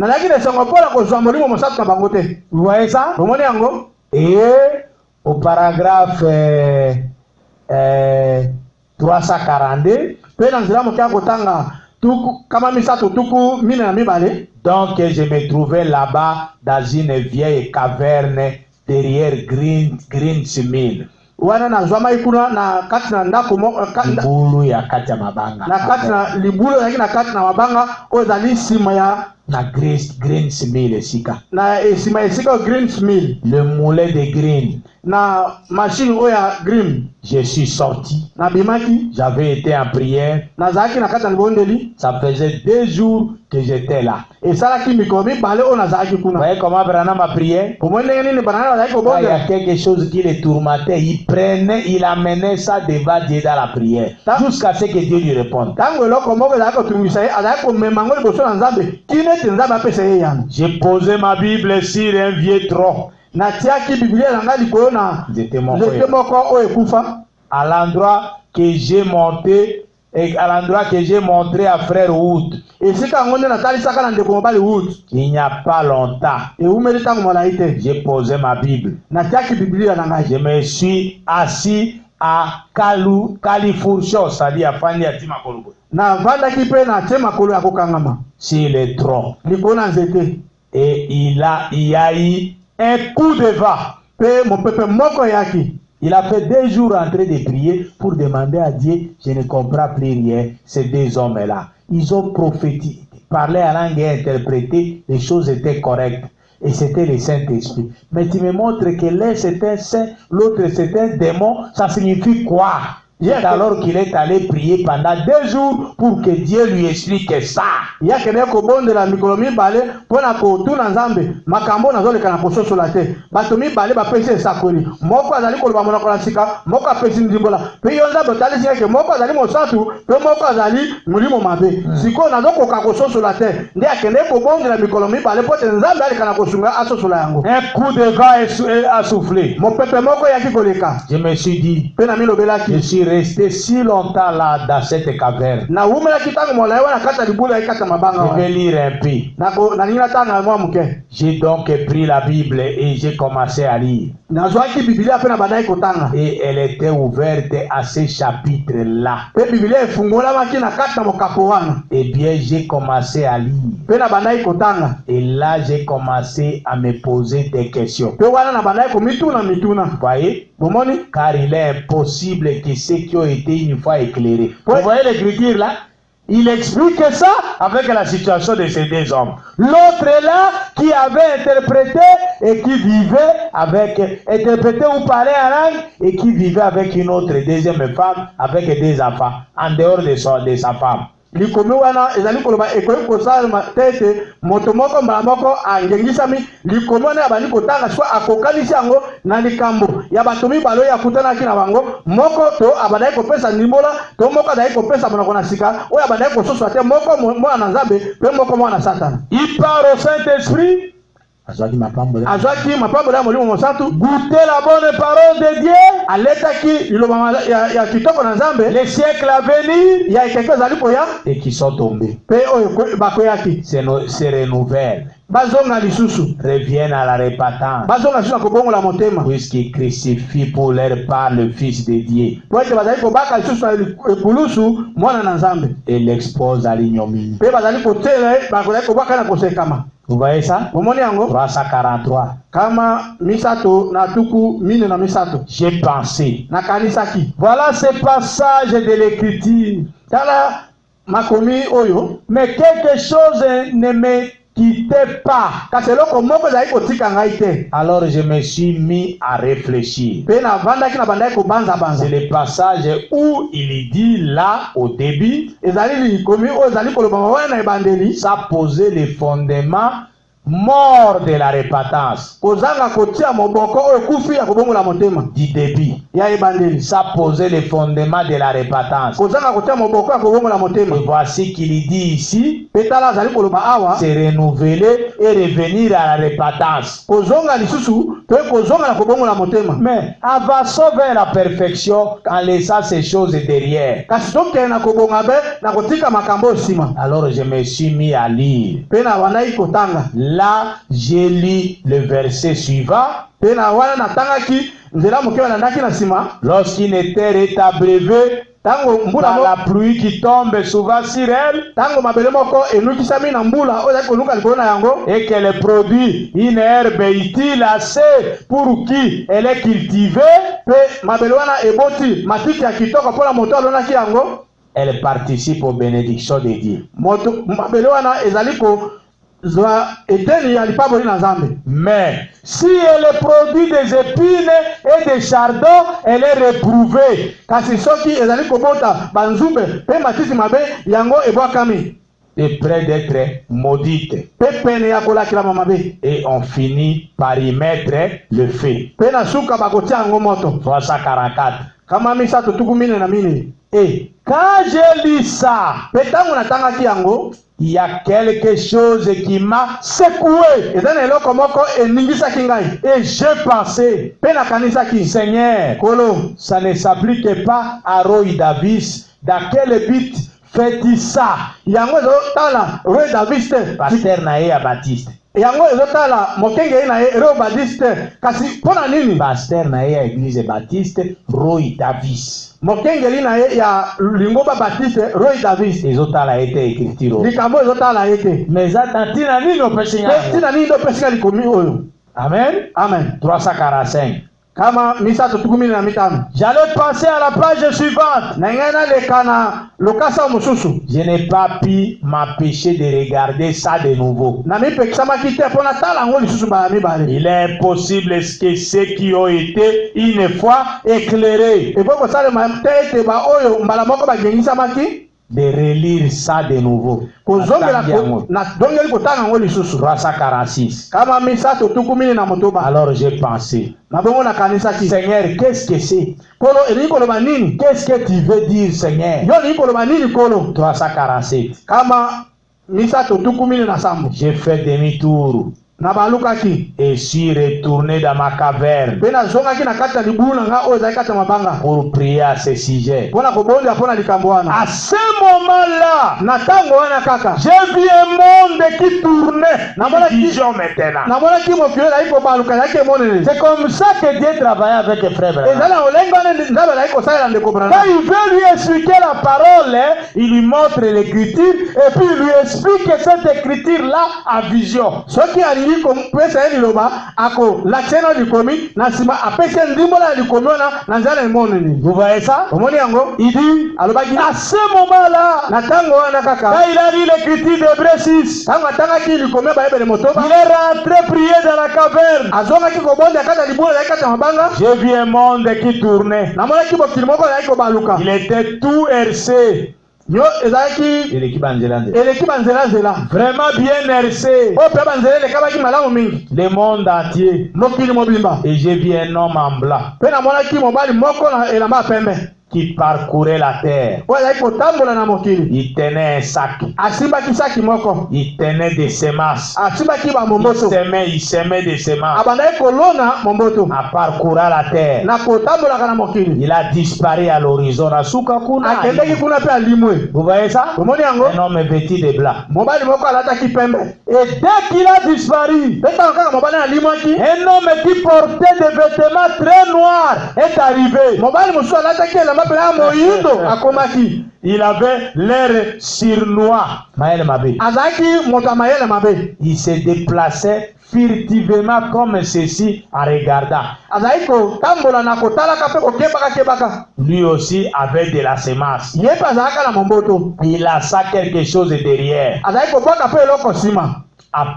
Vous voyez ça? Et au paragraphe 342, donc je me trouvais là-bas dans une vieille caverne derrière Greensmill. Libulu ya kati ya mabanga na Greensmill esika le moulin de Green na machine oya Green. Je suis sorti. J'avais été en prière. Ça faisait 2 jours que j'étais là. Vous voyez comment Branham a prié? Il y a quelque chose qui le tourmentait. Il amenait ça devant Dieu dans la prière. Jusqu'à ce que Dieu lui réponde. J'ai posé ma Bible sur un vieux tronc. À l'endroit que j'ai monté et à l'endroit que j'ai montré à frère Wood. Il n'y a pas longtemps, j'ai posé ma Bible. Je me suis assis à Califourchon, c'est-à-dire à Fandia Timakolobo. Sur le tronc. Et il y a eu un coup de vent. Il a fait 2 jours en train de prier pour demander à Dieu, je ne comprends plus rien, ces 2 hommes-là. Ils ont prophétisé, parlé en langue et interprété, les choses étaient correctes. Et c'était le Saint-Esprit. Mais tu me montres que l'un c'était un saint, l'autre c'était un démon, ça signifie quoi? C'est alors qu'il est allé prier pendant 2 jours pour que Dieu lui explique ça. Il y a quelqu'un qui a la micronomie balé pour la couture en Zambie. Makambo n'a pas la potion sur la tête. Batomi balé va pêcher sa colis. Moko azali kolba mona kolasika. Moko pêcher ndimbola. Puis on a batali c'est que moko azali mosatu. Puis moko azali mulimo mabe. Siko na doko kakoso sur la tête. Ndi akende ko bonde la micronomie balé pour Nzambe ali kana kosunga aso sur la yango. Un coup de vent a soufflé. Mon pepe moko yaki koleka. Je me suis dit. Pe na milo belaki. Je suis resté si longtemps là dans cette caverne. Je vais lire un peu. J'ai donc pris la Bible et j'ai commencé à lire. Et elle était ouverte à ce chapitre-là. Et bien j'ai commencé à lire. Et là j'ai commencé à me poser des questions. Vous voyez? Car il est impossible que ceux qui ont été une fois éclairés. Vous voyez l'écriture là? Il explique ça avec la situation de ces 2 hommes. L'autre est là qui avait interprété et qui vivait avec, interprété ou parlait en langue et qui vivait avec une autre deuxième femme, avec 2 enfants, en dehors de sa femme. Likomi wana ezali koloba ekoyi kosalema tete moto moko mbala moko angengisami likomi wana ya bandi kotanga so akokanisi yango na likambo ya bato mibale oyo akutanaki na bango moko to abandaki kopesa ndimbola to moko azali kopesa monoko na sika oyo abandaki kososwa te moko mwana na Nzambe mpe moko mwana na Satana. Il part au Saint-Esprit. Azwaki mapambo ya molimo mosatu. Goûter la bonne parole de Dieu. Aletaki liloba ya kitoko na Nzambe. Les siècles à venir. Ya ekeke ezali koya. Et qui sont tombés. Pe oyo bakoyaki. Se renouvellent. Bazonga lisusu. Reviennent à la repentance. Bazonga lisusu kobongola motema. Puisqu'ils crucifient pour leur part le Fils de Dieu. Poete bazali kobaka lisusu na ekulusu mwana na Nzambe. Et l'expose à l'ignominie. Pe bazali kotela bakozali kobaka na kosekama. Vous voyez ça? 343. Kama misato na tuku mine na misato. J'ai pensé. Na kanisaki. Voilà ce passage de l'écriture. Tala makomi oyo. Mais quelque chose ne me quittez pas. kasi eloko moko ezali kotika ngai te. Alors je me suis mis à réfléchir. Mpe navandaki na bandaki kobanza-banza. C'est le passage où il dit là au début, ezali likomi oyo ezali koloba wana na ebandeli. ça posait les fondements mort de la repentance. Kozanga kotia moboko oyo kufi ya kobongola motema. Du début, Ya ebandeli. ça posait les fondements de la repentance. Kozanga kotia moboko ya kobongola motema. Et voici qu'il dit ici, Petala azali koloba awa. se renouveler et revenir à la repentance. Kozonga lisusu pe kozonga na kobongola motema. Mais avançons vers la perfection en laissant ces choses derrière. Kasi tokende na kobonga be na kotika makambo sima. Alors je me suis mis à lire. Pe na wanai kotanga. Là, j'ai lu le verset suivant. Pe na wana natangaki nzela moke balandaki na sima. Lorsqu'une terre est abreuvée Tango mbula par la pluie qui tombe souvent sur elle, tango mabele moko enukisami na mbula oyo ezali konuka likolo na yango. et qu'elle produit une herbe utile assez pour qui elle est cultivée, Pe mabele wana eboti matiti ya kitoko mpona moto alonaki yango. elle participe aux bénédictions de Dieu. Moto mabele wana ezali ko zwa eteni ya lipaboli na Nzambe. Mais si elle produit des épines et des chardons, elle est réprouvée. Kasi soki ezali kobota banzube pe matiti mabe yango ebwakami. Et près d'être maudite. Pe pene ya kolakilama mabe. Et on finit par y mettre le feu. Pe na suka bakotia yango moto. 344. Kama misato tuku mine na mine. Et quand j'ai lu ça, Pe tango natangaki yango, il y a quelque chose qui m'a secoué. eza na eloko moko eningisaki ngai. Et j'ai pensé, Pe nakanisaki, Seigneur, Kolo, ça ne s'applique pas à Roy Davis. Dans quel but fais-tu ça? yango ezotala Roy Davis te. Pasteur Naïa Baptiste. Yango ezotala mokenge na ye Roy Baptiste te. Kasi mpona nini? Pasteur Naïa Église Baptiste, Roy Davis. Mokengeli na ye ya Lingoba Baptiste Roy Davis. Ezotala a été écrit. Likambo ezotala ye te. Mais attends, nini opesi Pe ngai? tina nini topesika likomi oyo? Amen. Amen. 345. Kama misato tuku mine na mitano. J'allais passer à la page suivante. Na ngai naleka na lokasa mosusu. Je n'ai pas pu m'empêcher de regarder ça de nouveau. Na mipekisamaki te mpona tala yango lisusu bala mibale. Il est impossible que ceux qui ont été une fois éclairés Eko kosalema te ete baoyo mbala moko bagengisamaki de relire ça de nouveau. kozongela Natangi yango. na dongeli kotanga yango lisusu. 346. Kama misato tuku mine na motoba. Alors j'ai pensé, Na bongo nakanisaki. Seigneur, qu'est-ce que c'est? Kolo elingi koloba nini? Qu'est-ce que tu veux dire, Seigneur? Yo elingi koloba nini kolo? 347. Kama misato tuku mine na sambo. J'ai fait demi-tour Na balukaki. et suis retourné dans ma caverne Pe nazongaki na kati ya libulu na nga oyo ezali kati ya mabanga. pour prier à ce sujet. Mpona kobondia mpona likambo wana. À ce moment-là, Na ntango wana kaka. j'ai vu un monde qui tournait. Namona ki- Vision maintenant. namonaki mokili ezali kobaluka ezalaki emonene. C'est comme ça que Dieu travaille avec les frères. ezali na lolenge wana Nzambe ezali kosalela ndeko Quand Branham. il veut lui expliquer la parole, il lui montre l'écriture et puis il lui explique cette écriture-là en vision. Soki alingi kopesa ye liloba akolakisa na likomi na nsima apesi ndimbola ya likomi wana na nzela emonene. Vous voyez ça? Omoni yango? Il dit, Alobaki à ce moment-là, na ntango wana quand kaka il a lu l'écriture d'Hébreux 6, ntango atangaki likomi ya bayebele motoba il est rentré prier dans la caverne. azongaki kobonda kati ya libulu ezali kati ya mabanga. J'ai vu un monde qui tournait. namonaki mokili moko ezalaki kobaluka Il était tout hercé. yo ezalaki eleki banzelazela Vraiment bien hercé. oyo mpe banzela elekabaki malamu mingi Le monde entier. mokili mobimba. Et j'ai vu un homme en blanc mpe namonaki mobali moko na elamba ya pembe qui parcourait la terre. oyo ezalaki kotambola na mokili. Il tenait un sac. asimbaki saki moko, Il tenait des semences. asimbaki bamomboto, Il semait des semences. abandaki kolona momboto En parcourant la terre. na kotambolaka na mokili. Il a disparu à l'horizon. Asuka kuna. akendaki kuna mpe alimwe. Vous voyez ça? omoni yango Un homme vêtu de blanc. mobali moko alataki pembe. Et dès qu'il a disparu, mpe ntango kaka mobali alimwaki, un homme qui portait des vêtements très noirs est arrivé. mobali mosusu alataki elamba pene ya moyindo akomaki. Il avait l'air surnois. Maël Mabé. azalaki moto ya mayele mabe. Il se déplaçait furtivement comme ceci en regardant. azalaki kotambola na kotalaka mpe kokebaka-kebaka. Lui aussi avait de la semence. ye mpe azalaka na momboto. Il a ça quelque chose derrière. azalaki kobwaka mpe eloko nsima.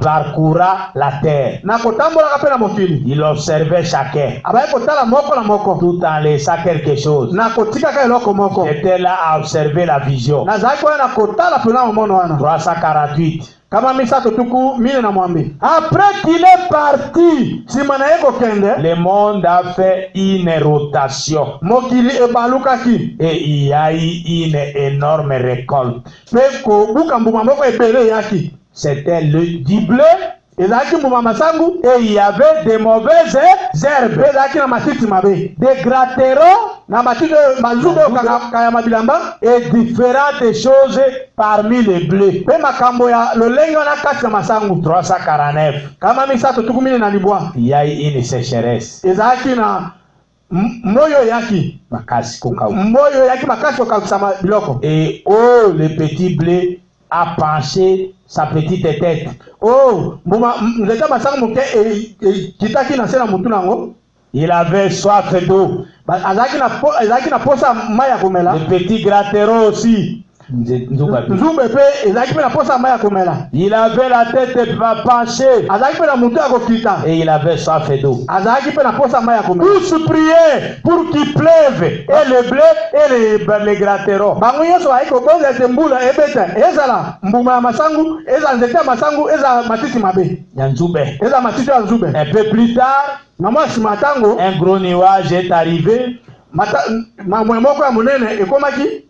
parcourant la terre. na kotambolaka mpe na mokili. Il observait chacun, Abaye kotala moko na moko, tout en laissant quelque chose. na kotikaka eloko moko. J'étais là à observer la vision. nazalaki wana na kotala mpena momono wana. 348. kama misato tuku mine na mwambi. Après qu'il est parti, nsima na ye kokende, le monde a fait une rotation mokili ebalukaki et il y a eu une énorme récolte. mpe kobuka mbuma moko ebele eyaki. C'était du blé ezalaki mbuma masangu, et il y avait des mauvaises herbes, mpe ezalaki na matiti mabe, des gratteros na matiti mazube oyo kaya bilamba, et différentes choses parmi les blés. mpe makambo ya lolenge wana kati na masangu. 349. kama misato tuku mine na libwa, Il y a eu une sécheresse. ezalaki na moyo eyaki, Makasi kokau. moyo eyaki makasi kokausa biloko. Et oh, le petit blé a penché sa petite tête. Oh, mbuma nzete masangu moke kitaki na se na mutu nango. Il avait soif d'eau. ezalaki na posa mai ya komela. Le petit grattereau aussi. nzumbe mpe ezalaki mpe na posa mai ya komela. Il avait la tête penchée azalaki mpe na mutu ya kokita. et il avait soif d'eau. azalaki mpe na posa mai ya komela. Tous priaient pour qu'il pleuve et le blé et les grattereaux. bango nyonso bayaki kobonza ete mbula ebeta, ezala mbuma ya masangu, ezala nzete ya masangu, ezala matiti mabe, Yanzube. ezala matiti ya nzube. Un peu plus tard, na mwa nsima ntango un gros nuage est arrivé. mamwe moko ya monene ekomaki,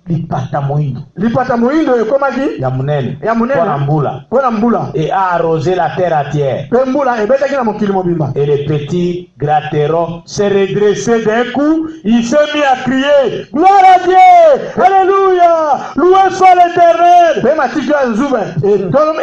Lipata moindo. lipata moindo ekomaki Ya munene. ya monene Pona mbula. mpona mbula, Et a arrosé la terre entière. mpe mbula ebetaki na mokili mobimba. Et le petit grattereau s'est redressé d'un coup. Il s'est mis à crier gloire à Dieu, alléluia, loué soit l'Éternel. mpe matiti ya nzube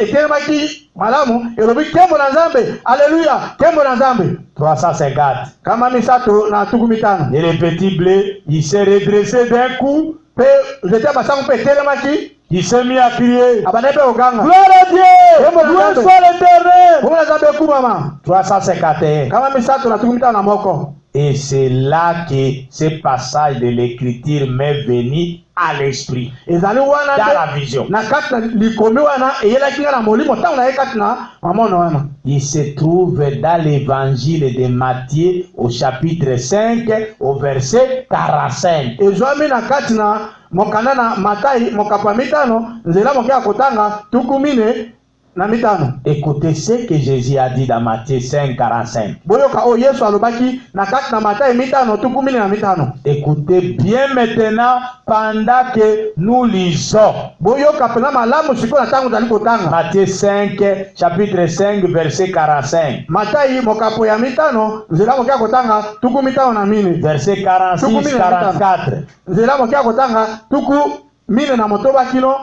etelemaki malamu, elobi kembo na nzambe, aleluya, kembo na nzambe. 350. kama misato na tuku mitano. Et le petit blé, il s'est redressé d'un coup. mpe nzete ya masangu mpe etelemaki, Il s'est mis à crier abanda mpe koganga gloire à Dieu, loué soit l'Éternel. kombo na nzambe ekumama. 351. kama misato na tuku mitano na moko. Et c'est là que ce passage de l'écriture m'est venu à l'esprit, ezali wana dans la vision. na kati na likomi wana eyelaki nga na molimo ntango na ye kati na mamono wana. Il se trouve dans l'évangile de Matthieu au chapitre 5 au verset 45. ezwami na kati na mokanda na Matayi mokapo ya mitano nzela moke ya kotanga tuku mine na mitano. Écoutez ce que Jésus a dit dans Matthieu 5, 45. boyoka oyo yesu alobaki na kati na Matayi mitano tuku mine na mitano. Écoutez bien maintenant pendant que nous lisons. boyoka mpena malamu sikoyo na ntango tozali kotanga Matthieu 5, chapitre 5, verset 45. Matayi mokapo ya mitano nzela moke ya kotanga tuku mitano na mine. Verset 46, 44. nzela moke ya kotanga tuku mine na motoba kino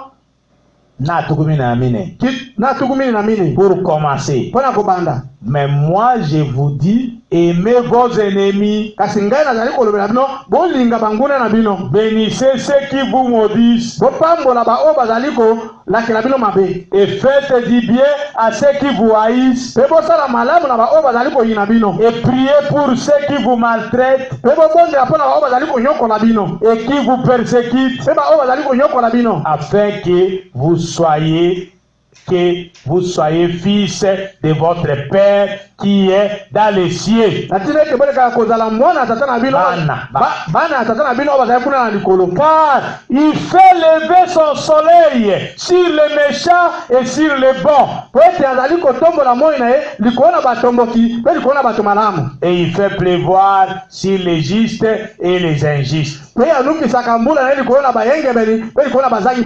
Na tukumi na mine. na tuku mine na mine. Pour commencer. mpona kobanda, Mais moi je vous dis, aimez vos ennemis, kasi ngai nazali kolobela bino bolinga banguna na bino, bénissez ceux qui vous maudissent, bopambola baoyo bazali kolakela bino mabe, et faites du bien à ceux qui vous haïssent, mpe bosala malamu na baoyo bazali koyina bino, et priez pour ceux qui vous maltraitent mpe bobondela mpo na baoyo bazali konyokola bino, et qui vous persécutent, mpe baoyo bazali konyokola bino, afin que vous soyez fils de votre Père qui est dans les cieux. na ntina ete bolekaka kozala mwana ya tata na bino, bana ya tata na bino oyo bazali kuna na likolo. Car il fait lever son soleil sur les méchants et sur les bons, po ete azali kotombola moi na ye likolo na batomboki mpe likolo na bato malamu, et il fait pleuvoir sur les justes et les injustes. mpe anukisaka mbula na ye likolo na bayengebeli mpe likolo na bazangi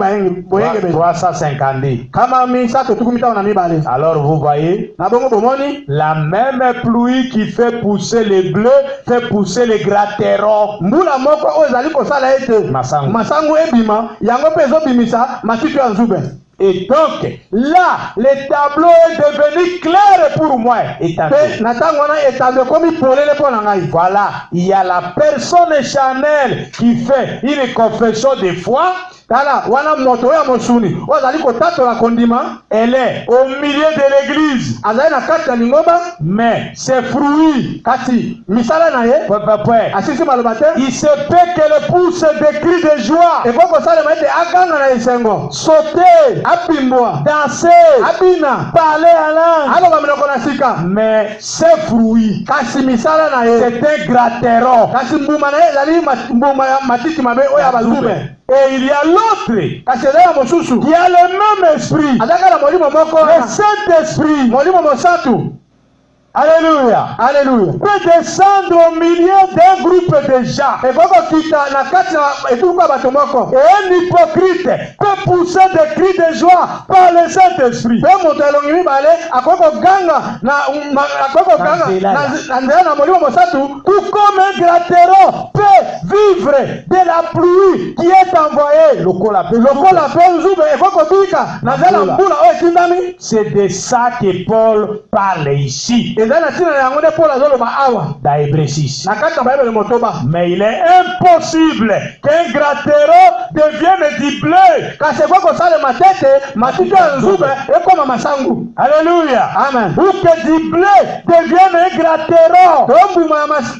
boyengebeli. 350. kama misato tuku mitano na mibale. Alors vous voyez, na bongo bomoni la même pluie qui fait pousser les bleus fait pousser les gratteros. mbula moko oyo ezali kosala ete Masangu ebima yango mpe ezobimisa matiti ya nzube. Et donc, là, le tableau est devenu clair pour moi. Mpe na ntango wana etanzo ekomi polele mpo na ngai. Voilà, il y a la personne charnelle qui fait une confession de foi, tala wana moto ya mosuni ozali kotatola kondima, elle est au milieu de l'église, azali na kati ya lingomba, mais ses fruits, kati misala na ye asisi maloba te, il se peut qu'elle pousse des cris de joie, ekoko salema ete aganga na esengo, sauter, apimbwa, danser, abina, parler en langue, aloba minoko na sika, mais ses fruits, kasi misala na ye, c'est un gratteron. kasi mbuma na ye ezali mbuma ya matiti mabe oyo ya bazube. Et il y a l'autre Kasi ezali ya mosusu qui a le même esprit, azalaka na molimo moko le Saint-Esprit. molimo mosatu. Alléluia. Alléluia. Peut descendre au milieu d'un groupe de gens. Ekoko kita na kati na etuku ya bato moko. Et un hypocrite peut pousser des cris de joie par le Saint-Esprit. Pe moto elongi mibale akoko ganga na nzela na molimo mosatu. Tout comme un gratteron peut vivre de la pluie qui est envoyée. Lokola pe nzube ekoko bika na nzela mbula oyo etindami. C'est de ça que Paul parle ici. Ezali na ntina na yango nde Paul azoloba awa dans Hébreux 6. na kati na Bayebele motoba. Mais il est impossible qu'un gratteron devienne du blé. Kasi ekoko salema tete matiti ya nzube ekoma masangu. Alléluia. Amen. Ou que du blé devienne un gratteron.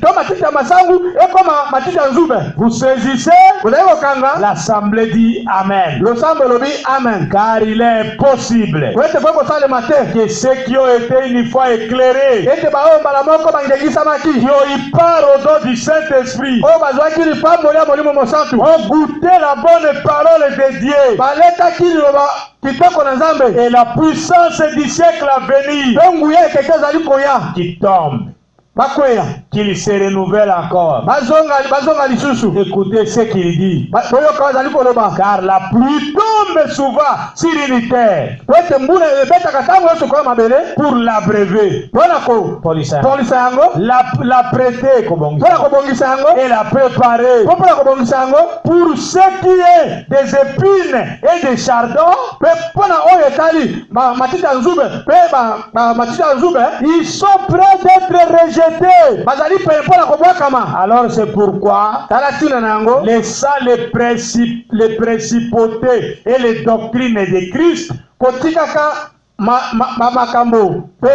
To matiti ya masangu ekoma matiti ya nzube. Vous saisissez? Kuzali kokanga L'assemblée dit Amen. losambo elobi amen. Car il est impossible Wete ekoko salema te que ceux qui ont été une fois éclairés, ete baoyo mbala moko bangengisamaki qui ont eu part au don du Saint-Esprit, oyo bazwaki lipamboli ya molimo mosatu ont goûté la bonne parole de Dieu baletaki liloba kitoko na Nzambe et la puissance du siècle à venir mpe nguya ekeke ezali koya qui tombe, bakweya qu'il se renouvelle encore. bazonga lisusu. Écoutez ce qu'il dit. Boyoka bazali koloba Car la pluie tombe souvent sur une terre po ete mbula ebetaka ntango nyonso koya mabele pour l'abreuver, mpona kopolisa yango, la prêter, mpona kobongisa yango, et la préparer mpo mpona kobongisa yango pour ce qui est des épines et des chardons. mpe mpona oyo etali matiti ya nzube mpe matiti ya nzube Ils sont prêts d'être rejetés. bazali pene mpona kobwakama. Alors c'est pourquoi, tala ntina na yango, laissant les principautés et les doctrines de Christ, kotikaka makambo mpe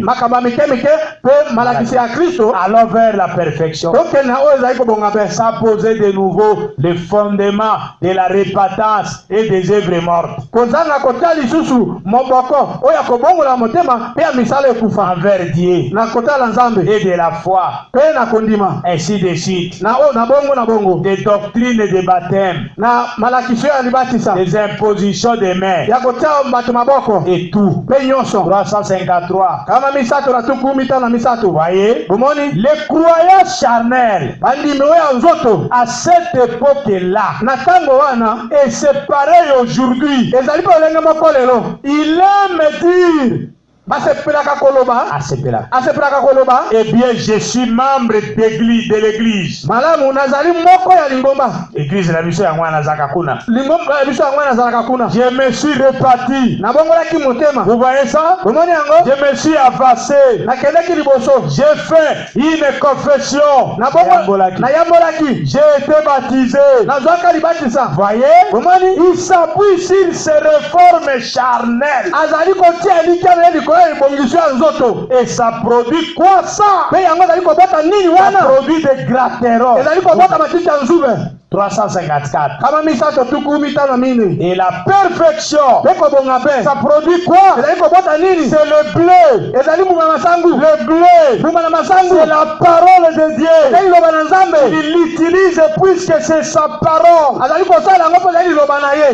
makambo ya mikemike mpe malakisi ya Kristo, allons vers la perfection, tokende na oyo ezali kobonga mpe sans poser de nouveau les fondements de la repentance et des œuvres mortes kozanga kotia lisusu moboko oyo akobongola motema mpe ya misala ekufa envers Dieu na kotala Nzambe et de la foi, mpe na kondima ainsi de suite, na bongo des doctrines de baptême, na malakisi ya libatisa des impositions de mains ya kotia bato maboko et tout. mpe nyonso 353. kama misato na tuku mitano na misato. Voyez, bomoni les croyants charnels bandimi oyo ya nzoto à cette époque-là, na ntango wana et c'est pareil aujourd'hui, ezali mpe olenge moko lelo il aime dire basepelaka koloba asepelaka koloba, eh bien je suis membre de l'église. malamu nazali moko ya lingomba. Église na biso yango nazaka kuna. Lingomba biso yango nazalaka kuna. Je me suis reparti. Nabongolaki motema. Vous voyez ça? Bomoni yango? Je me suis avancé. Nakendaki liboso. J'ai fait une confession. Nayambolaki. J'ai été baptisé. Nazwaka libatisa. Voyez? Bomoni? Il s'appuie sur ces réformes charnelles. Azali kotia likana liko ibongisho ya nzoto. Et ça produit quoi ça? Pe yango ezali kobota nini wana? Ça produit des gratteros. Ezali kobota matiti ya nzube. 354. Kama misato tuku mitano mine. Et la perfection, ça produit quoi? C'est le blé. Le blé, c'est la parole de Dieu. Il l'utilise puisque c'est sa parole.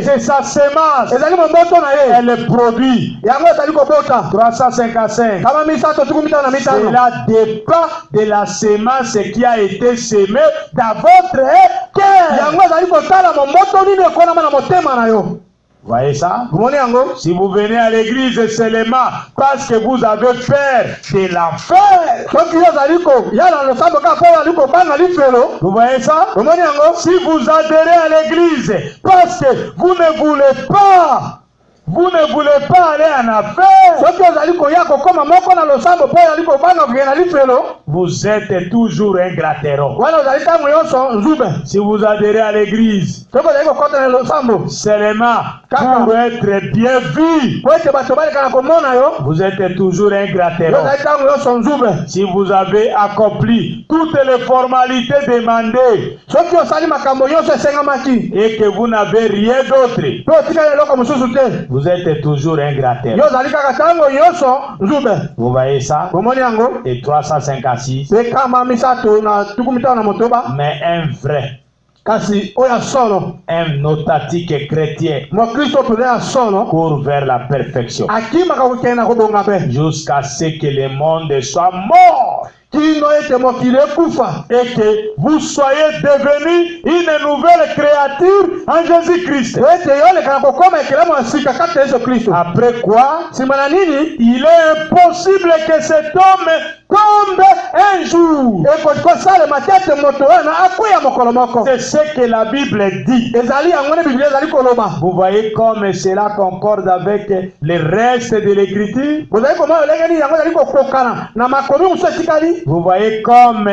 C'est sa semence. Elle produit. 355. Cela dépend de la semence qui a été semée dans votre cœur. Voyez ça? Si vous venez à l'église seulement parce que vous avez peur de l'enfer, vous voyez ça? Si vous adhérez à l'église parce que vous ne voulez pas aller en affaire, vous êtes toujours un gratero. wana ozali ntango nyonso nzube Si vous adhérez à l'église, soki ozali kokɔta na losambo seulement pour être bien vu, po ete bato baleka na komona yo vous êtes toujours un yo gratero. ozali ntango nyonso nzube Si vous avez accompli toutes les formalités demandées soki osali makambo nyonso esengamaki et que vous n'avez rien d'autre, mpe otikali eloko mosusu te vous êtes toujours un yo gratero. ozali kaka ntango nyonso nzube Vous voyez ça? omoni yango Et 356, pe kama misato na tuku mitano na motoba mais un vrai, kasi oyo ya solo un authentique chrétien mokristo mpenza ya solo court vers la perfection akimaka kokende na kobonga mpe jusqu'à ce que le monde soit mort kino ete mokili ekufa et que vous soyez devenus une nouvelle créature en Jésus-Christ. ete yo oleka na kokoma ekelemo ya sika kati ya yesu kristo Après quoi, nsima na nini il est impossible que cet homme tombe un jour. ekoki kosalema te ete moto wana akweya mokolo moko C'est ce que la Bible dit. ezali yango nde biblia ezali koloba Vous voyez comme cela concorde avec le reste de l'écriture. bozali komona lolenge nini yango ezali kokokana na makomi mosusu etikali Vous voyez comme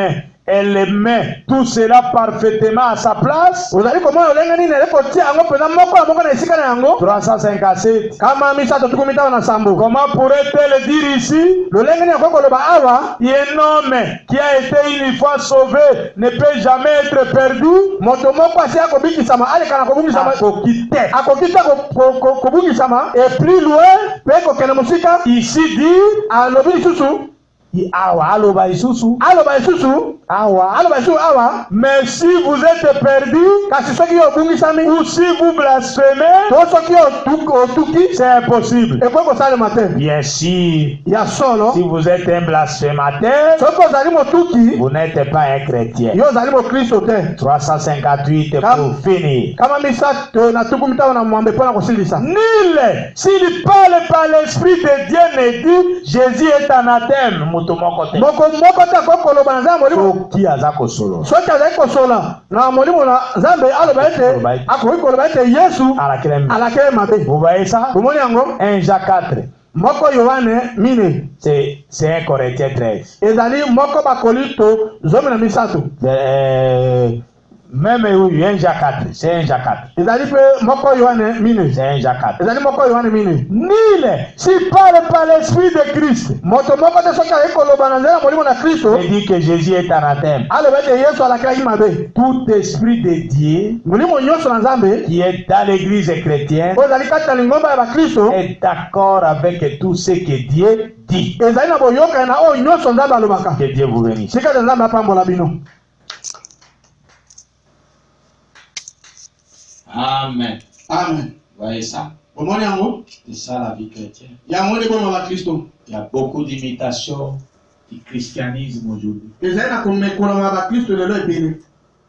elle met tout cela parfaitement à sa place. ozali komona lolenge nini ezali kotia yango mpenza moko ya moko na esika na yango 357. kama misato tuku mitano na sambo Comment pourrait-elle dire ici? lolenge nini akoki koloba awa Un homme qui a été une fois sauvé ne peut jamais être perdu. moto moko asi akobikisama aleka na kobungisama Akoki te. akoki te kobungisama et plus loin mpe kokende mosika Ici dit, alobi lisusu awa aloba lisusu, aloba lisusu aloba lisusu awa mais si vous êtes perdu kasi soki yo obungisami ou si vous blasphémez, to soki otuki c'est impossible. ekoki kosalema te Bien sûr, ya solo si vous êtes un blasphémateur, soki ozali motuki vous n'êtes pas un chrétien. yo ozali mokristo te 358 pour finir. kama misato na tuku mitano na mwambe mpo na kosilisa Nul, s'il parle par l'Esprit de Dieu, ne dit Jésus est anathème. Moto moko te. moko te akoki koloba na nzambe molimo Soki aza kosolo. soki azali kosola na molimo na nzambe aloba ete akoki koloba ete yesu alakeli mabe Vous voyez ça? bomoni yango 1 Jean 4. moko yohane mine C'est 1 Corinthiens 13. ezali moko bakorinto zomi na misato Même oui, 1 Jean 4. C'est 1 Jean 4. ezali mpe moko yohane mine C'est 1 Jean 4. ezali moko yohane mine Nul, s'il parle par l'Esprit de Christ, moto moko te soki azali koloba na nzela molimo na kristo il dit que Jésus est anathème. aloba ete yesu alakelaki mabe Tout esprit de Dieu molimo nyonso na nzambe qui est dans l'église chrétienne oyo ezali kati na lingomba ya bakristo est d'accord avec tout ce que Dieu dit. ezali na boyokani na oyo nyonso nzambe alobaka Que Dieu vous bénisse. sika te nzambe apambola bino Amen. amen Voyez ça? omoni yango C'est ça la vie chrétienne. yango nde bomo bakristo Il y a beaucoup d'imitations du christianisme aujourd'hui. ezali na komekolama ya bakristo lelo ebele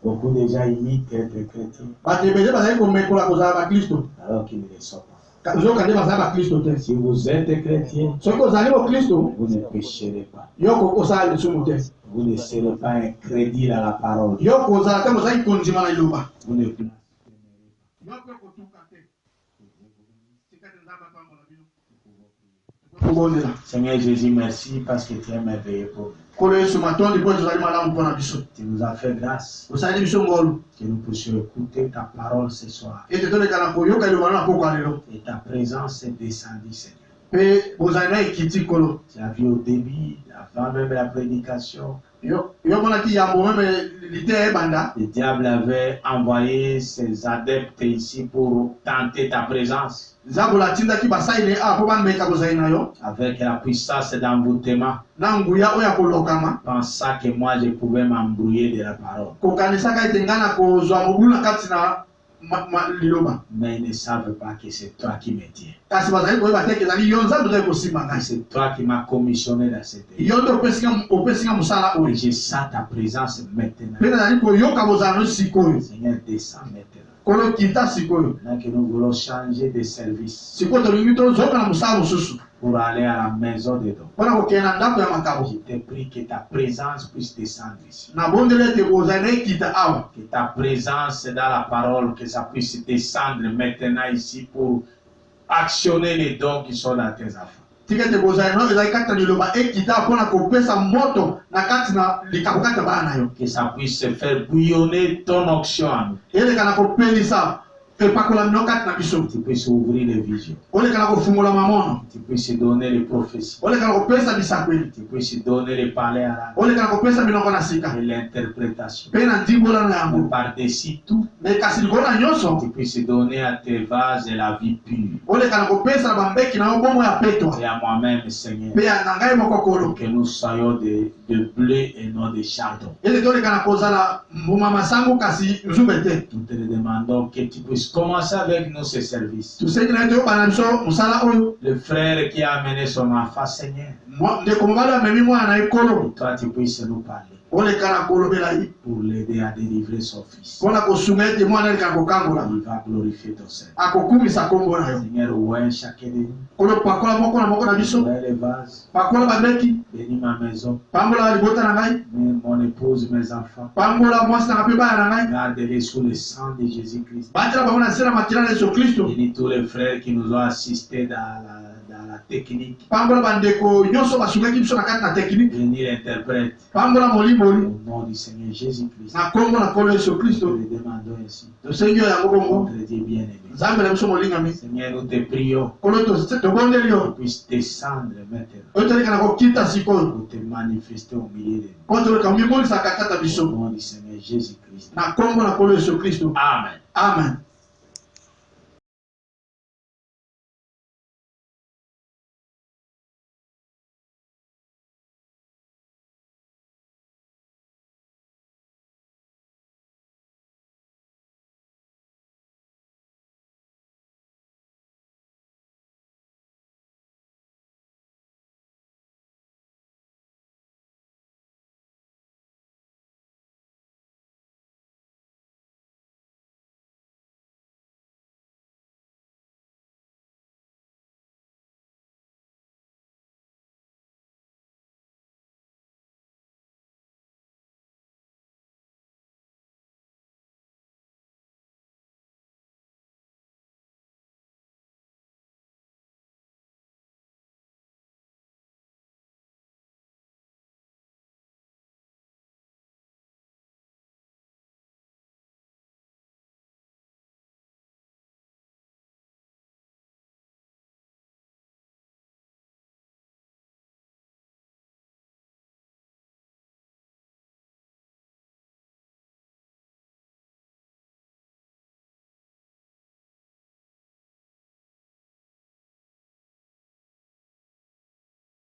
Beaucoup de gens imitent être chrétiens bato ebele bazali komekola kozala bakristo alors qu'ils ne le sont pas. nzoka nde bazali bakristo te Si vous êtes chrétien, soki ozali mokristo vous ne pécherez pas. yo kosala lisumu te Vous ne serez pas un crédit à la parole. yo kozala te mozali kondima na liloba Vous ne blasphémerez yo mpe kotuka te sika te nzambe apambola bino kobondela pas. Seigneur Jésus, merci parce que tu es merveilleux pour nous. kolo yesu matondi mpo tozali malamu mpo na biso Tu nous as fait grâce osaleli biso ngolu que nous puissions écouter ta parole ce soir. ete toleka na koyoka liloba na poko ya lelo Et ta présence est descendue, Seigneur. mpe bozali na ekiti kolo Tu as vu au début, avant même la prédication, yo monaki yambo meme lite ebanda le diable avait envoyé ses adeptes ici pour tenter ta présence nzambo atindaki basaile a mpo bameka kozali na yo avec la puissance d'envoûtement, na nguya oyo ya kolokama pensant que moi je pouvais m'embrouiller de la parole. kokanisaka ete ngai na kozwa mobulu na kati na liloba Mais ils ne savent pas que c'est toi qui me tiens. kasi bazali koyeba te ezali yo nzambe ozali kosimba Et ngai c'est toi qui m'as commissionné dans cette église. yo nde opesinga mosala Et oyo je sens ta présence maintenant. mpe nazali koyoka bozala no sikoyo Seigneur, descends maintenant. kolo kita sikoyo Maintenant que nous voulons changer de service sikoyo tolingi tozoyoka na mosala mosusu pour aller à la maison de Dieu. mpona kokende na ndako ya Je makabo te prie que ta présence puisse descendre ici. nabondeli ete ozali na ekita awa Que ta présence dans la parole, que ça puisse descendre maintenant ici pour actionner les dons qui sont dans tes enfants. tikete kozala no ezali kati na liloba ekita mpona kopesa moto na kati na likambo kati na bana na yo. Que ça puisse se faire bouillonner ton onction à nous. eleka na kopelisa epakola mino kati na biso. Tu puisses ouvrir les visions. oleka na kofungola mamono. Tu puisses donner les prophéties. oleka na kopesa bisakweli. Tu puisses donner les palais arabes. oleka na kopesa milongo na sika. Et l'interprétation. mpe na ndimbola na yango. Par-dessus tout. me kasi likolo na nyonso. Tu puisses donner à tes vases la vie pure. oleka na kopesa na bambeki na yo bomo ya petwa. Et à moi-même, Seigneur. mpe na ngai moko kolo. Que nous soyons de blé et non de chardon. ete toleka na kozala mbuma masango kasi nzube te. Nous te demandons que tu puisses commencer avec nous ce service. tosengi na yo toyokana biso mosala oyo. Le frère qui a amené son enfant, Seigneur. ndeko mobali amemi mwana na ye kolo. Toi, tu puisses nous parler. oleka na kolobela ye. Pour l'aider à délivrer son fils. mpona kosunga ete mwana aleka na kokangola. Il va glorifier ton Seigneur. akokumisa kombo na yo. Seigneur, ouais, chacun de nous. kolo pakola moko na moko na biso. Ouvre les vases. pakola bambeki. Bénis ma maison. pambola libota na ngai. Mon épouse, mes enfants. pambola mwasi nanga mpe bana na ngai. Garde-les sous le sang de Jésus-Christ. batela bango na nse na makila na yesu kristo. Bénis tous les frères qui nous ont assistés dans la technique. pambola bandeko nyonso basungaki biso na kati na teknike. Bénis l'interprète. pambola molimoli. Au nom du Seigneur Jésus-Christ. na kombo na kolo yesu Nous kristo. le demandons ainsi. tosengi oyo yango bongo. Notre Dieu bien-aimé. nzambe na biso molingami. Seigneur, nous te prions. kolo tobondeli Que yo. tu puisses descendre maintenant. oyo toleka na kokita sikoyo. Pour te manifester au milieu de nous. po toleka mimolisaka kata Au biso. nom du Seigneur Jésus-Christ. na kombo na kolo yesu kristo. Amen. amen.